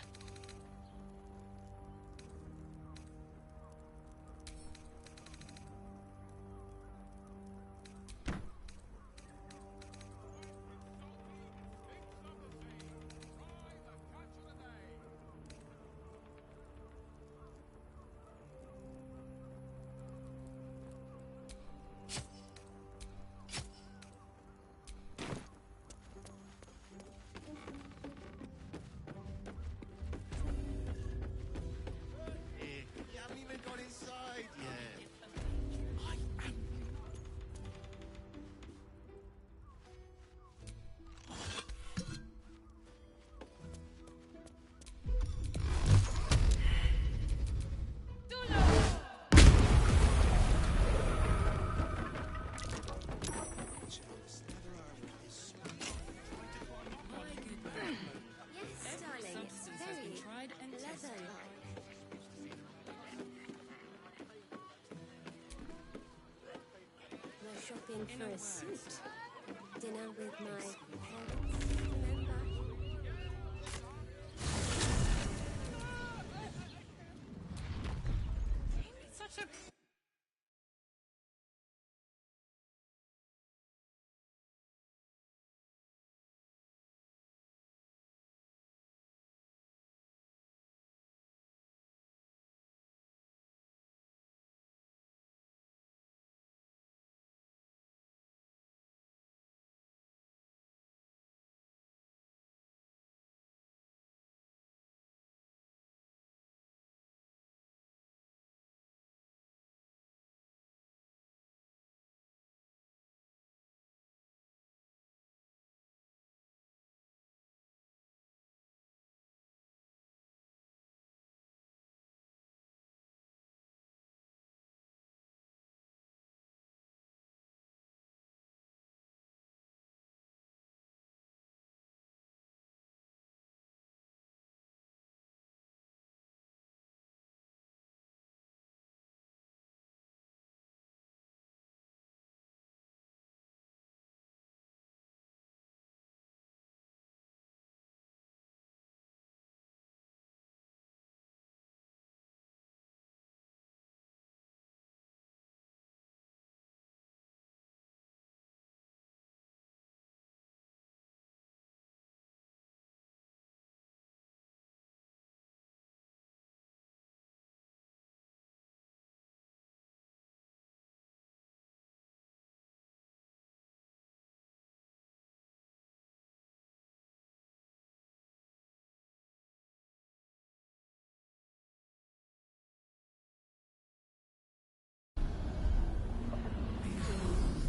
Shopping for a suit. Dinner with my parents, remember? Such a...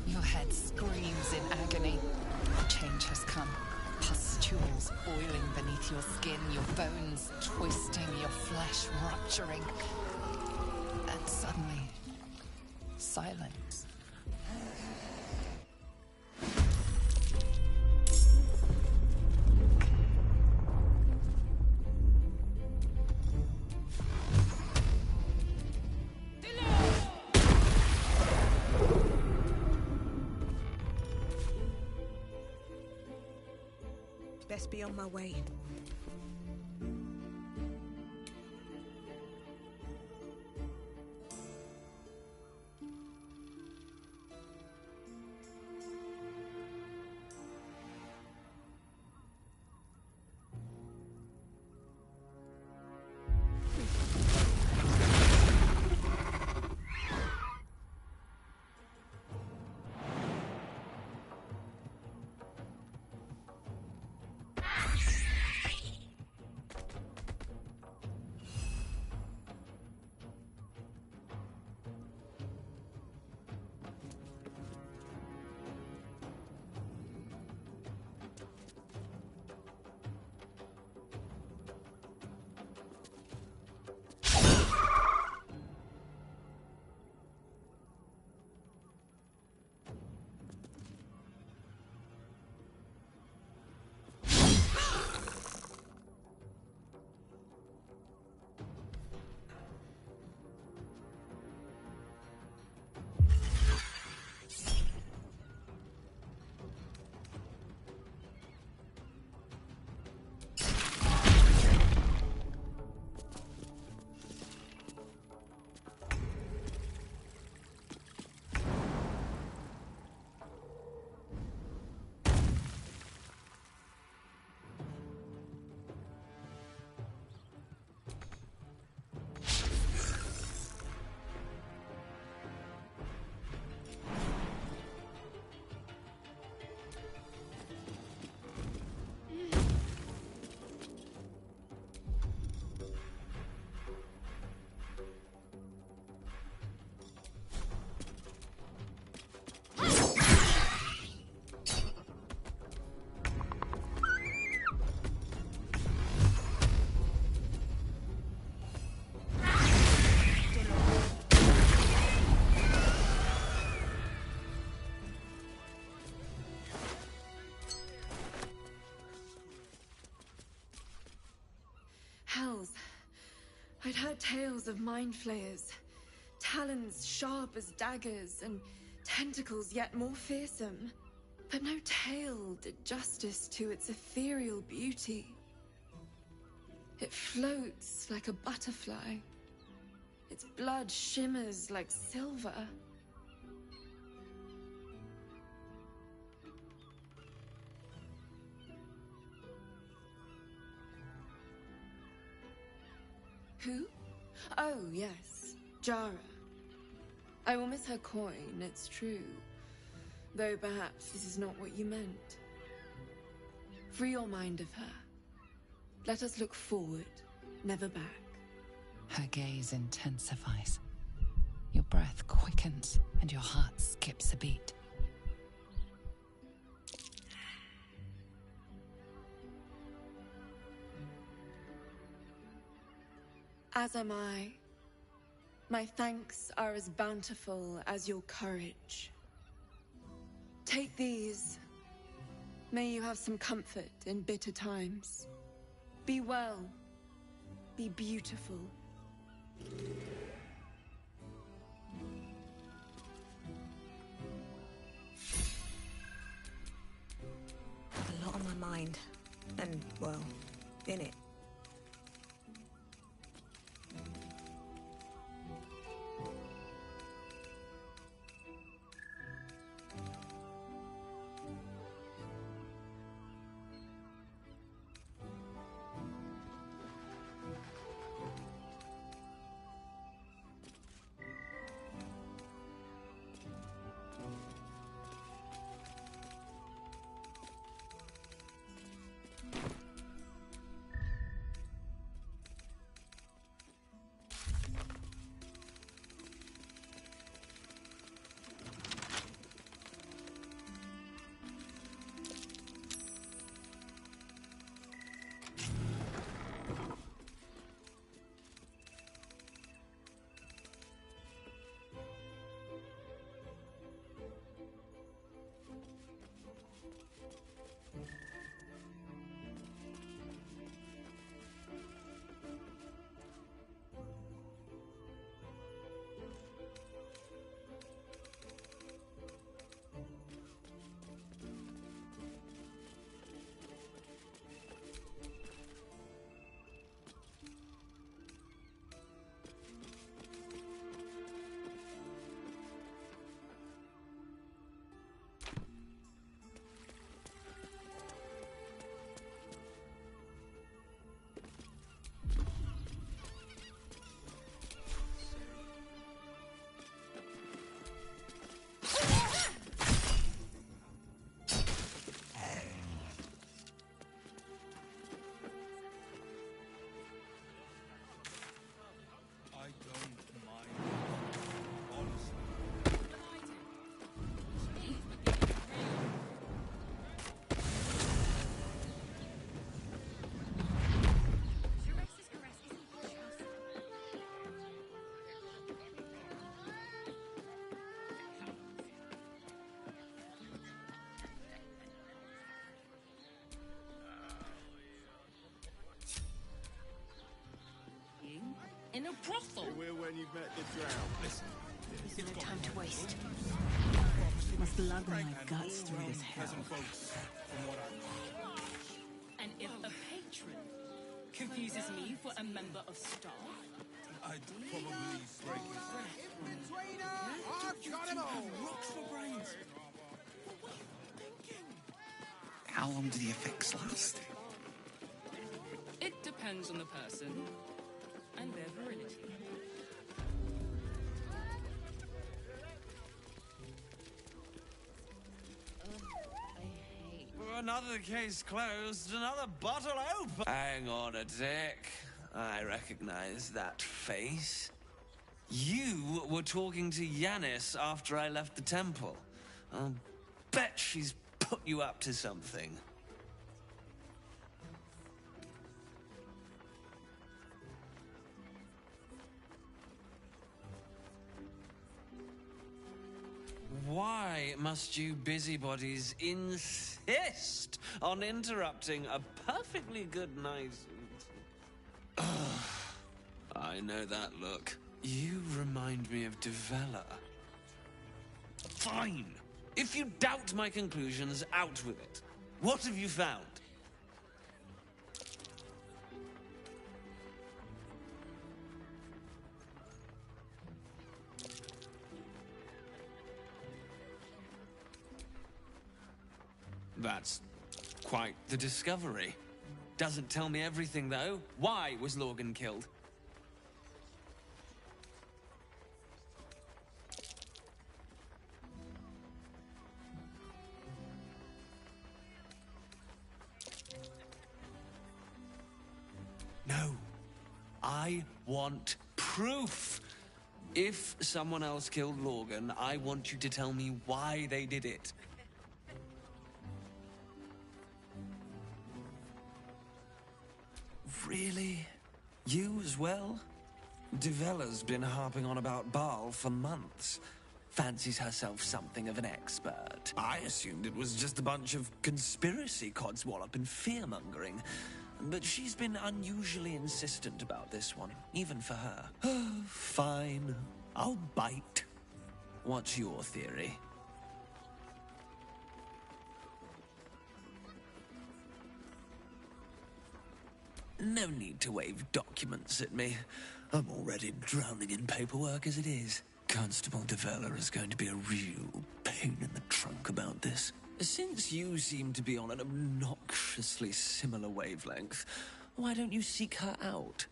Your head screams in agony. Change has come. Pustules boiling beneath your skin, your bones twisting, your flesh rupturing. And suddenly, silence. Best be on my way. tales of mind flayers, talons sharp as daggers, and tentacles yet more fearsome. But no tale did justice to its ethereal beauty. It floats like a butterfly. Its blood shimmers like silver. Who? Oh, yes, Jara. I will miss her coin, it's true. Though perhaps this is not what you meant. Free your mind of her. Let us look forward, never back. Her gaze intensifies. Your breath quickens, and your heart skips a beat. As am I. My thanks are as bountiful as your courage. Take these. May you have some comfort in bitter times. Be well. Be beautiful. A lot on my mind. And, well, in it. In a brothel. Where when you've met the drow. Listen. There's no time to waste. Must lug my guts through this hell. And if a patron confuses me for a member of staff, I'd probably break his I've got him all! Rocks for brains. How long do the effects last? it depends on the person and their virility. Another case closed, another bottle open. Hang on a tick. I recognize that face. You were talking to Yanis after I left the temple. I'll bet she's put you up to something. Why must you busybodies insist on interrupting a perfectly good night? I I know that look. You remind me of Devella. Fine! If you doubt my conclusions, out with it. What have you found? That's quite the discovery. Doesn't tell me everything, though. Why was Lorgan killed? No. I want proof. If someone else killed Lorgan, I want you to tell me why they did it. Really? You as well? Devella's been harping on about Baal for months. Fancies herself something of an expert. I assumed it was just a bunch of conspiracy codswallop and fear-mongering. But she's been unusually insistent about this one, even for her. Fine. I'll bite. What's your theory? No need to wave documents at me. I'm already drowning in paperwork as it is. Constable Devella is going to be a real pain in the trunk about this. Since you seem to be on an obnoxiously similar wavelength, why don't you seek her out?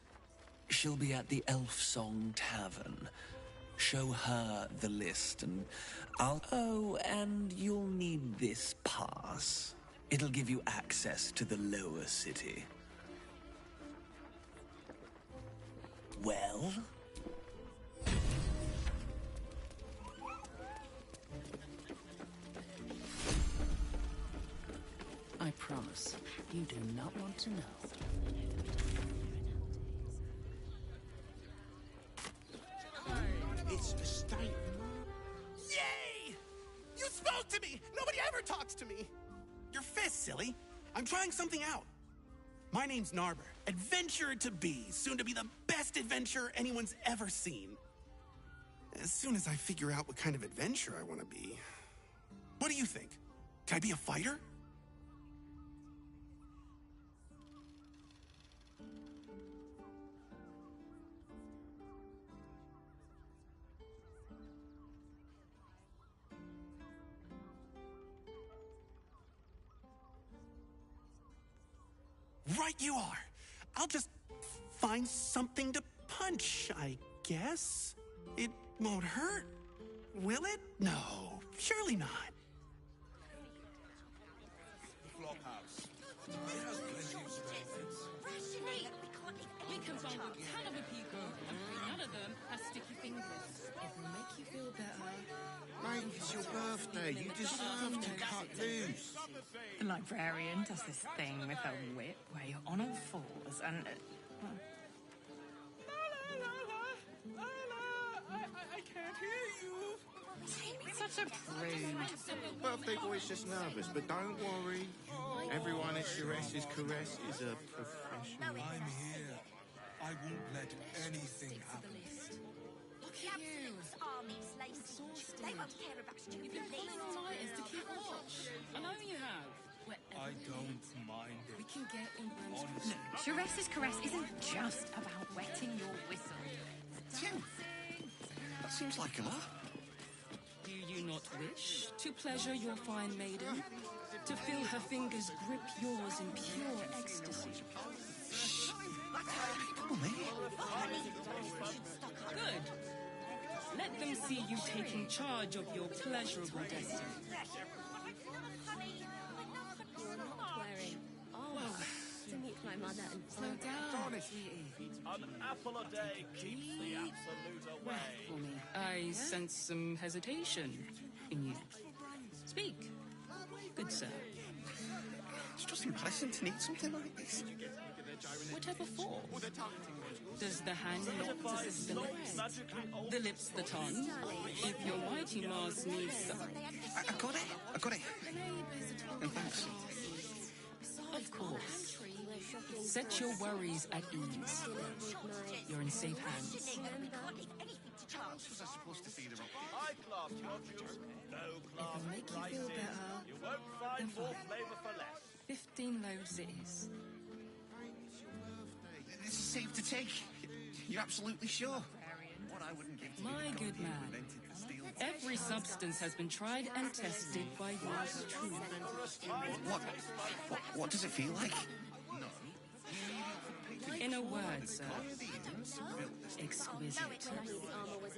She'll be at the Elf Song Tavern. Show her the list and I'll... Oh, and you'll need this pass. It'll give you access to the lower city. Well? I promise, you do not want to know. It's a state. Yay! You spoke to me! Nobody ever talks to me! Your fist, silly. I'm trying something out. My name's Narber, adventurer to be, soon to be the best adventurer anyone's ever seen. As soon as I figure out what kind of adventurer I want to be. What do you think? Can I be a fighter? Right you are. I'll just find something to punch, I guess. It won't hurt, will it? No, surely not. The flophouse. It has plenty of surroundings. We can find a ton of people, and none of them have sticky fingers. It will make you feel better. Mate, it's your birthday. You deserve to cut loose. The librarian does this thing with her whip where you're on all fours and... I can't hear you. Such a prude. Birthday boy's just nervous, but don't worry. Everyone at Sharess's Caress is a professional. I'm here. I won't let anything happen. Look at you. They won't care about stupid You've been pulling all-nighters to keep watch. I know you have. I don't mind it. We can get in Honestly. Sharess's Caress isn't just about wetting your whistle. Tim, that seems like a lot. Do you not wish to pleasure your fine maiden? To feel her fingers grip yours in pure ecstasy? Good. Let them see you taking charge of your pleasurable destiny. To meet my mother and Slow down, An apple a day keeps the absolute away. for me. I sense some hesitation in you. Speak, good sir. It's just embarrassing to need something like this. Whatever for? Does the hand not assist the lips? The lips the tongue? If your mighty Mars needs some... I got it. And thanks. A Of course. Set your worries at ease. You're in safe hands. High-class nodules, low-class It'll make you feel better. You won't find more flavor for less. 15 loads it is. This is safe to take. You're absolutely sure? What I wouldn't give to My good man, every substance has been tried and tested by yours truly. What does it feel like? In a word, sir, exquisite.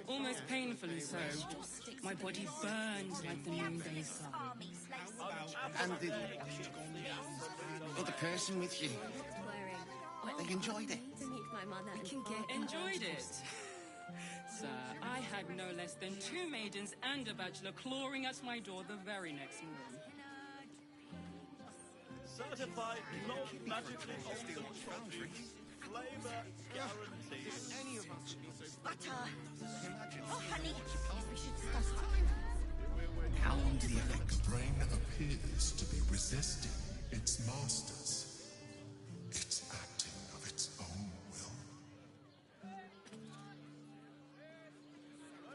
Almost painfully so. My body burned like the noonday sun. And the other person with you, they enjoyed it. Enjoyed it. Sir, I had no less than 2 maidens and a bachelor clawing at my door the very next morning. Certified, not magically altered produce. Flavor guaranteed. Any of us. Butter. Oh, honey. We should How long do the effects? The brain appears to be resisting its masters. It's acting of its own will.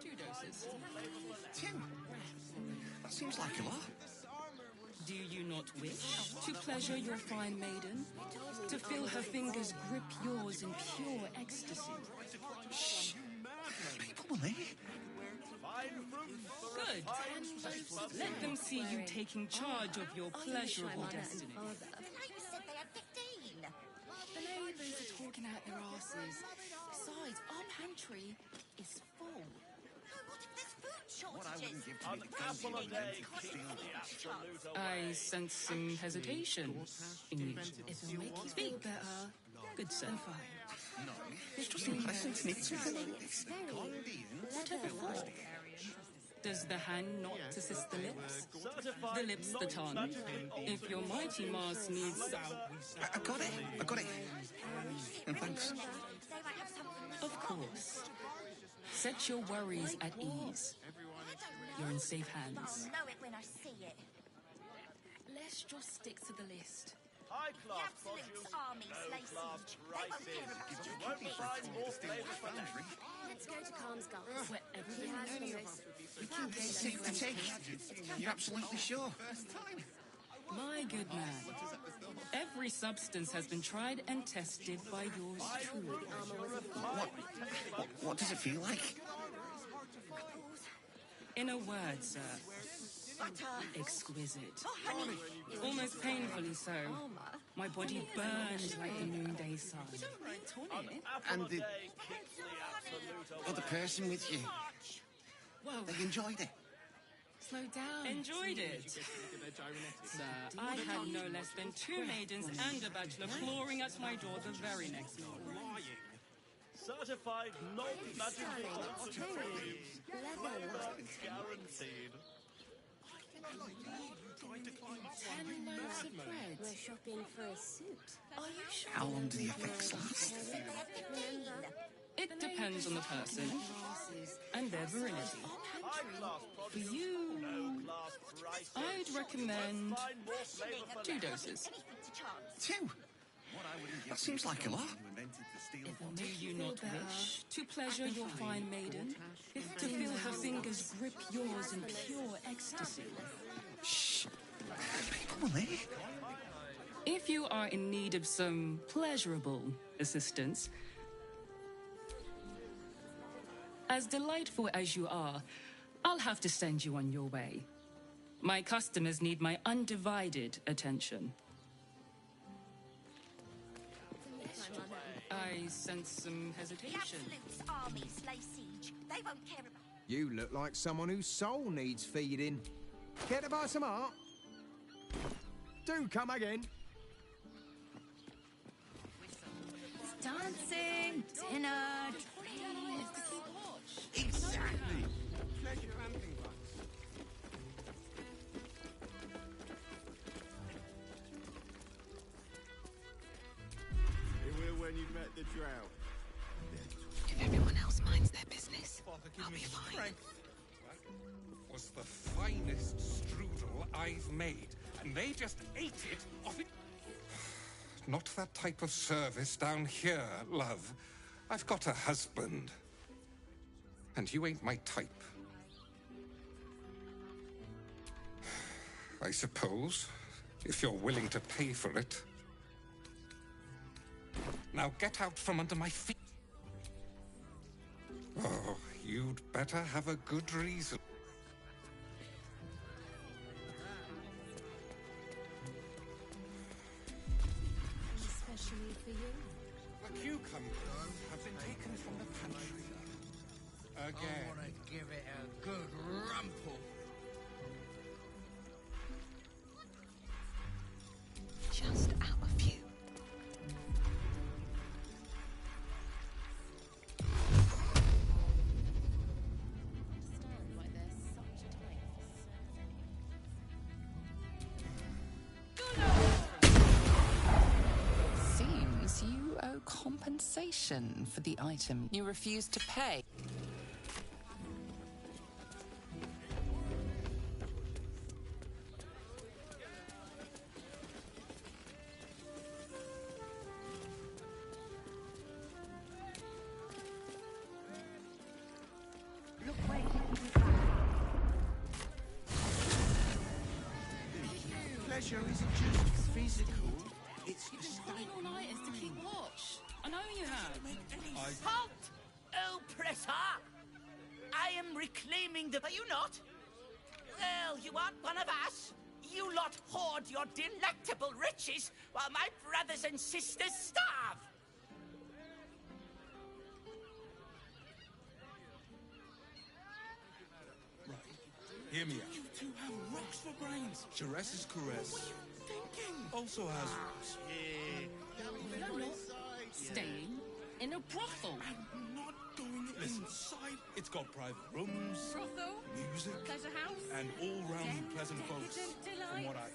2 doses. 2? That seems like a lot. Do you not wish to pleasure your fine maiden? To feel her fingers grip yours in pure ecstasy? Shh! People will hear. Good. Let them see you taking charge of your pleasurable destiny. The neighbours are talking out their asses. Besides, our pantry is full. What I wouldn't give to An be the apple a gunslinger day to keeps steal the absolute I away. sense some hesitation in you. If it'll make you feel better, Good sir. then fine. No, it's just unpleasant to need something like this. Whatever for? Does the hand not assist the lips? The lips the tongue? If your mighty Mars needs... I got it. I got it. And thanks. Of course. Set your worries at ease. You're in safe hands. I'll know it when I see it. Let's just stick to the list. High-class The absolute produce, army slay low-class siege. They won't prices. care about You your won't kidneys. find more flavor for less. Let's go to Calm's Gulch. Wherever He has the most. This is safe to take. You're absolutely sure? My good man, every substance has been tried and tested by yours truly. What does it feel like? In a word, sir, exquisite. Almost painfully so. My body burned like the noonday sun. And the other person with you, they enjoyed it. Slow down. Enjoyed it. Sir, I had no less than 2 maidens and a bachelor clawing at my door the very next morning. Certified, not magically altered produce. Flavor guaranteed. 10 loaves of bread. We're shopping for a suit. Are you sure? How long do the effects last? It depends on the person and their virility. For you, I'd recommend 2 doses. 2? That seems like a lot. Do you not wish to pleasure your fine maiden? To feel her fingers grip yours in pure ecstasy? Shh! People will hear. If you are in need of some pleasurable assistance, as delightful as you are, I'll have to send you on your way. My customers need my undivided attention. I sense some hesitation. Army slay siege. They won't care about... You look like someone whose soul needs feeding. Care to buy some art? Do come again. Dancing, dinner, Exactly. Pleasure hunting bucks. You will when you met the drought. If everyone else minds their business, I'll be fine. Was the finest strudel I've made, and they just ate it off it. Not that type of service down here, love. I've got a husband. And you ain't my type. I suppose, if you're willing to pay for it. Now get out from under my feet. Oh, you'd better have a good reason. Especially for you. The cucumbers have been taken from the pantry. Again. I want to give it a good rumple. Just out of view. Seems you owe compensation for the item you refused to pay. Pleasure isn't just physical, it's You've been pulling all-nighters to keep watch. I know you have. Halt! Oppressor! I am reclaiming the... Are you not? Well, you aren't one of us. You lot hoard your delectable riches while my brothers and sisters starve. Hear me out. You two have rocks for brains. Sheress's caress What are you thinking? also has... You're not staying in a brothel. I'm not going inside. It's got private rooms, Brothel? music, Pleasure house? and all-round Den- pleasant folks, decadent from what delight?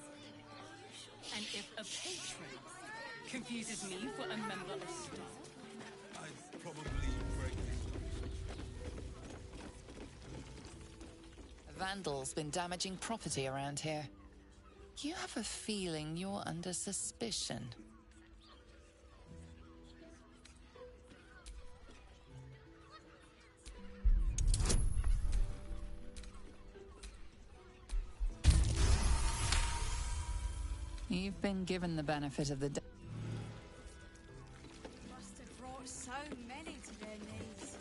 And if a patron confuses me for a member of staff, I'd probably break this. A vandal's been damaging property around here. You have a feeling you're under suspicion. You've been given the benefit of the doubt. Must have brought so many to their knees.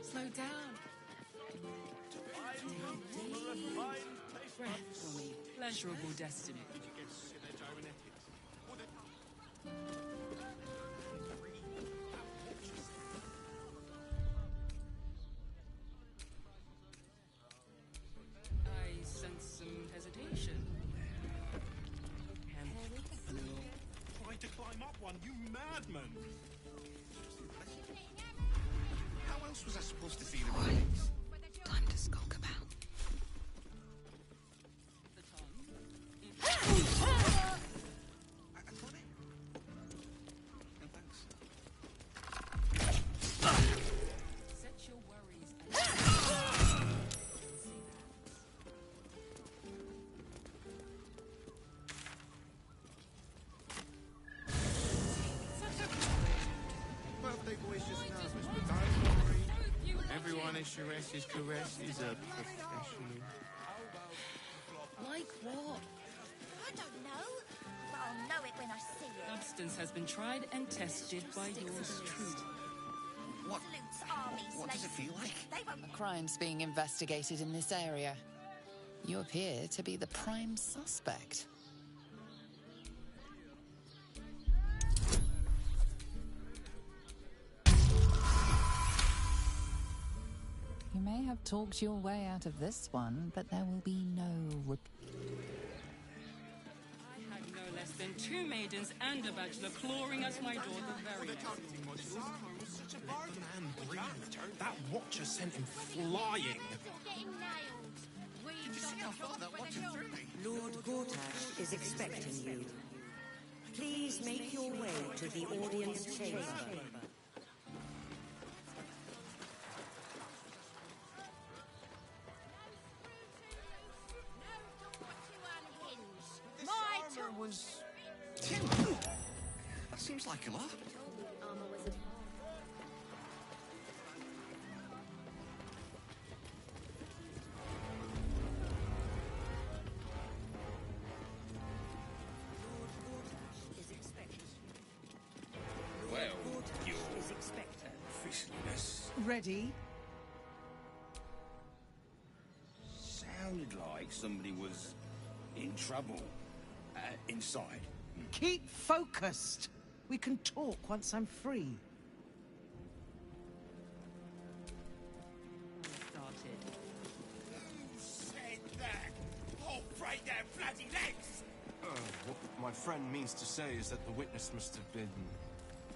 Slow down. Rest for me. Pleasurable destiny. I sense some hesitation. Try to climb up one, you madman! How else was I supposed to see the remains? Time to skulk about. Set your worries Birthday boy's just nervous, but don't worry. Everyone in Sheress's caress is a professional. Like what? I don't know, but I'll know it when I see it. Substance has been tried and tested by yours truly. What? Luke's army What does it slaves. feel like? They won't... A crime's being investigated in this area. You appear to be the prime suspect. You may have talked your way out of this one, but there will be no I had no less than 2 maidens and a bachelor clawing at my door the very next Man breathed. That watcher sent him flying. Did you see how far that watcher threw me? Lord Gortash is expecting you. Please make your way to the audience chamber. This armor was... That seems like a lot. Well, your officialness Ready? sounded like somebody was in trouble inside. Keep focused. We can talk once I'm free. started. Who said that? Oh, break their bloody legs! What my friend means to say is that the witness must have been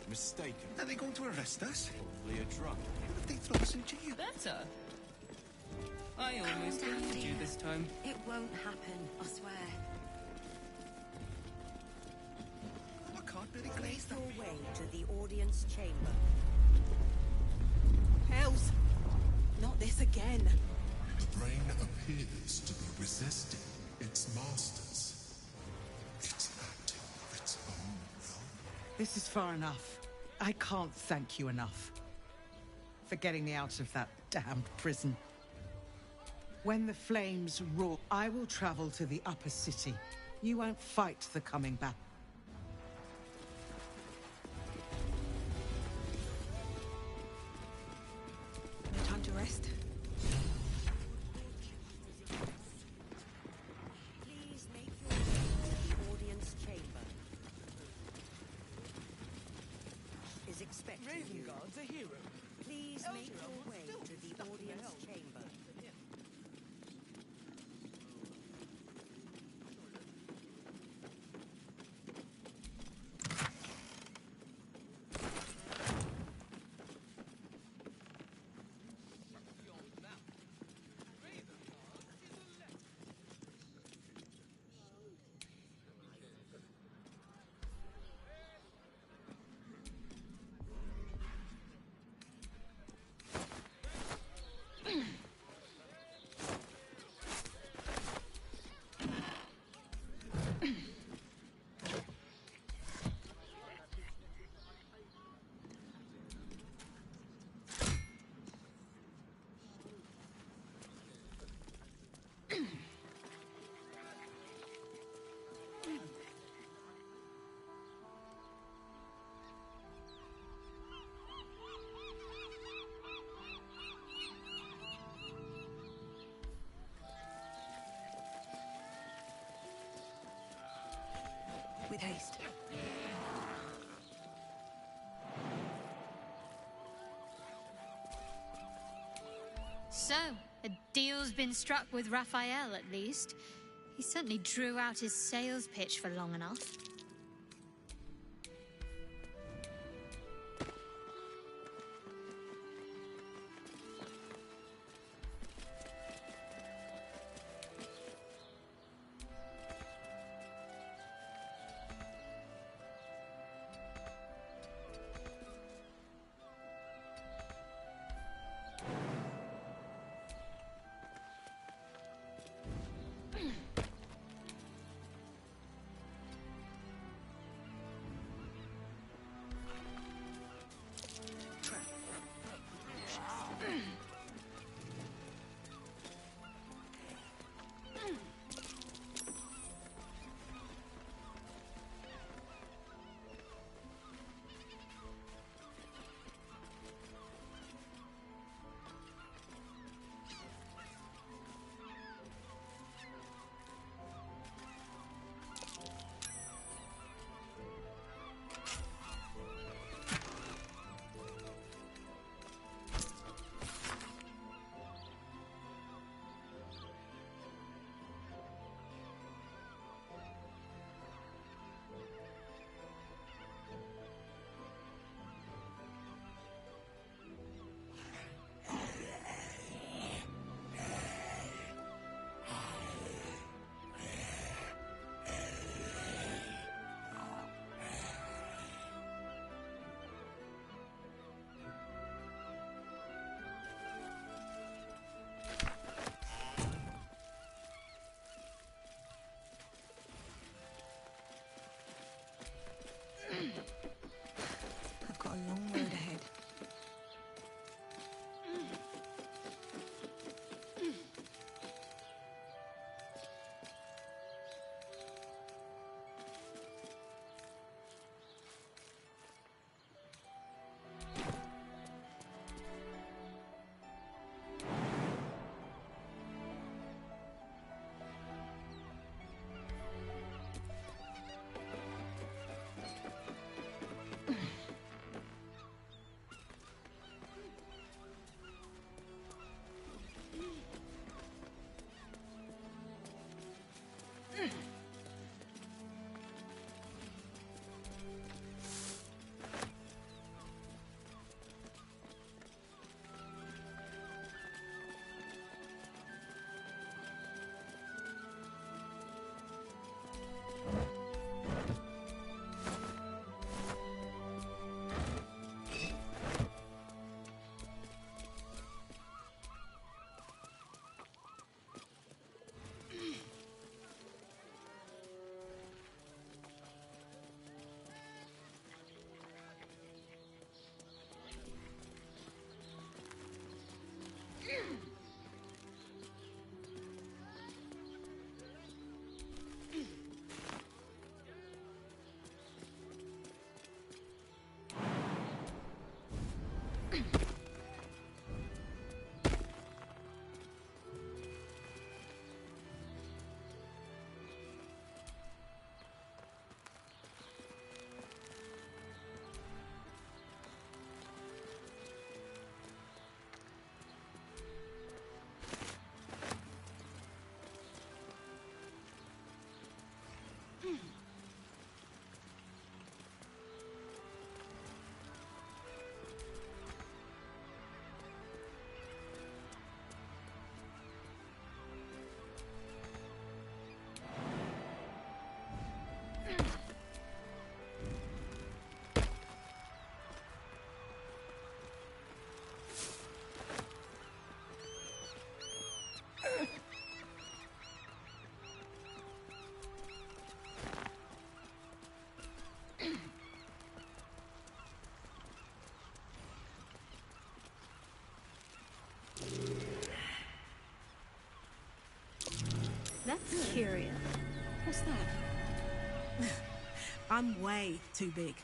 mistaken. Are they going to arrest us? Probably a drunk. What if they throw us in jail? Better. I almost believed you this time. It won't happen, I swear. I can't really Make glaze your them. way to the audience chamber. Hells! Not this again. The brain appears to be resisting its masters. It's acting of its own will. This is far enough. I can't thank you enough for getting me out of that damned prison. When the flames roar, I will travel to the upper city. You won't fight the coming back. No time to rest. Please make your way to the audience chamber. Is expecting you. Ravengard's a hero. Please make your way to the audience chamber. With haste. So, a deal's been struck with Raphael, at least. He certainly drew out his sales pitch for long enough. Curious. What's that? I'm way too big.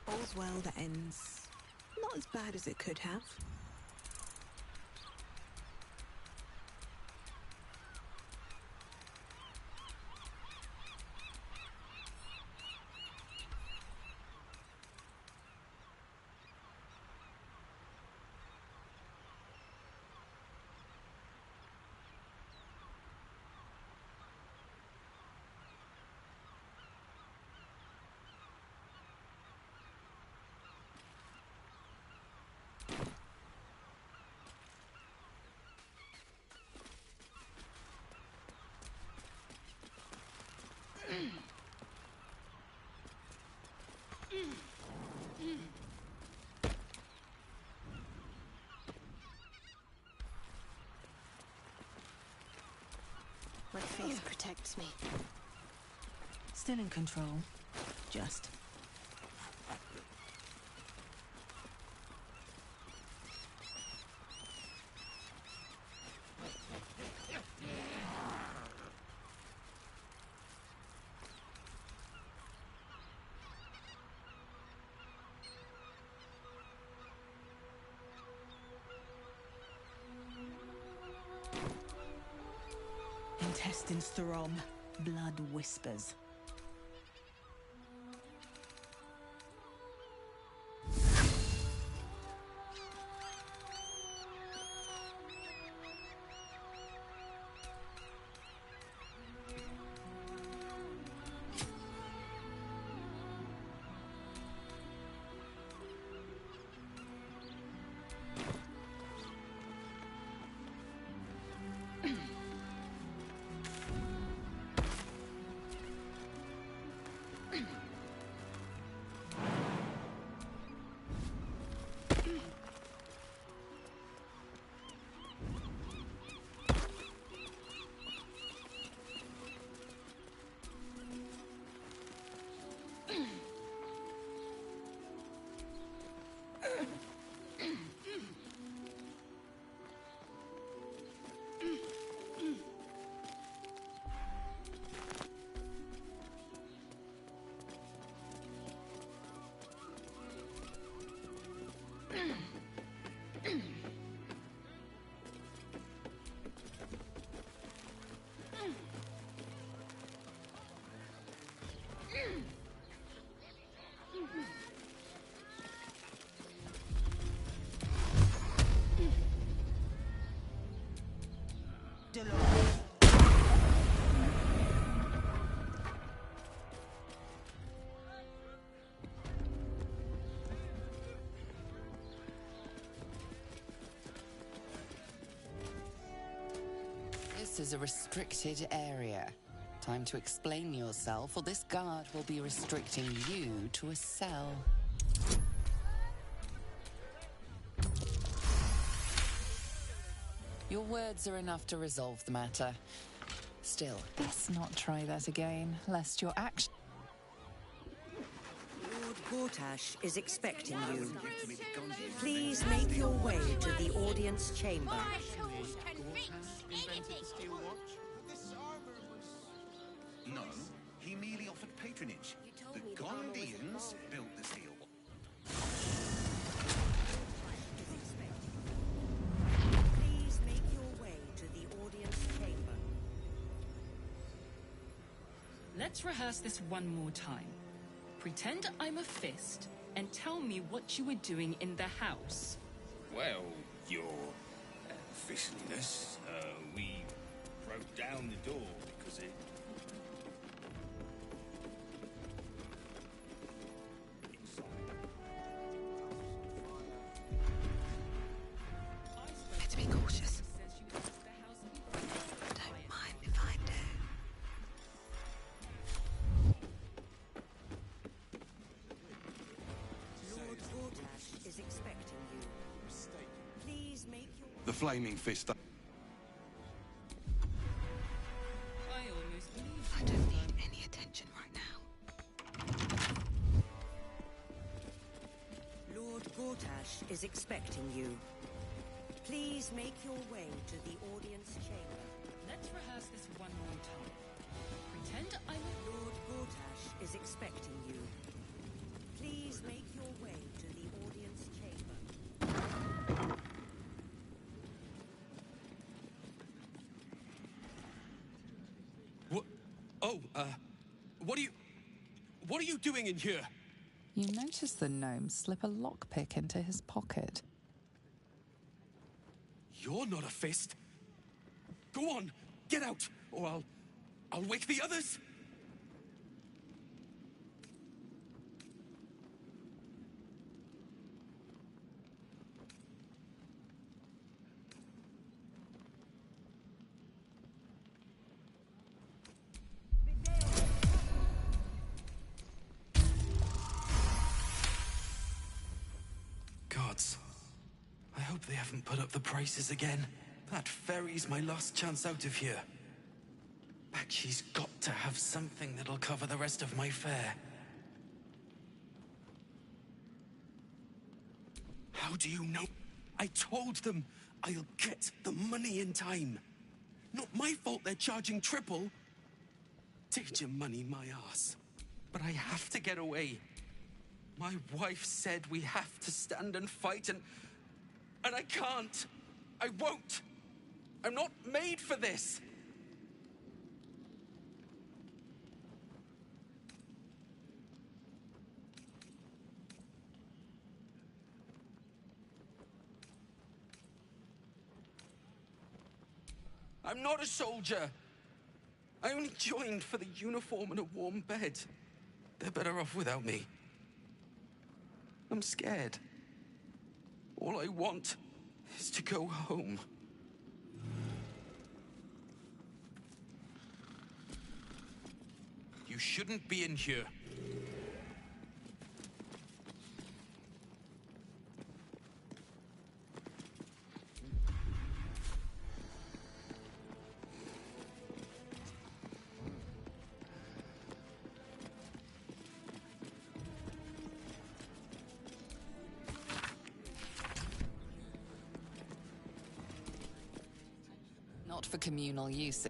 All's well that ends not as bad as it could have. My faith protects me. Still in control. Just. Intestines throb, blood whispers. This is a restricted area. Time to explain yourself, or this guard will be restricting you to a cell. Your words are enough to resolve the matter. Still, Let's not try that again, lest your action... Lord Gortash is expecting you. Please make your way to the audience chamber. No, he merely offered patronage. The Gondians built the steel. Please make your way to the audience chamber. Let's rehearse this one more time. Pretend I'm a fist and tell me what you were doing in the house. Well, your officialness, we broke down the door because it... Better be cautious. Don't mind if I do. The flaming fist. I almost believe I don't need any attention right now. Lord Gortash is expecting you. Please make your way to the audience chamber. Let's rehearse this one more time. Pretend I'm... Lord Gortash is expecting you. Please make your way to the audience chamber. What? Oh, what are you doing in here? You notice the gnome slip a lockpick into his pocket. You're not a fist. Go on, get out, or I'll wake the others. Gods. I hope they haven't put up the prices again. That ferry's my last chance out of here. Bakshi's got to have something that'll cover the rest of my fare. How do you know? I told them I'll get the money in time. Not my fault they're charging triple. Take your money, my ass. But I have to get away. My wife said we have to stand and fight, and I can't. I won't. I'm not made for this. I'm not a soldier. I only joined for the uniform and a warm bed. They're better off without me. I'm scared. All I want is to go home. You shouldn't be in here. Not for communal use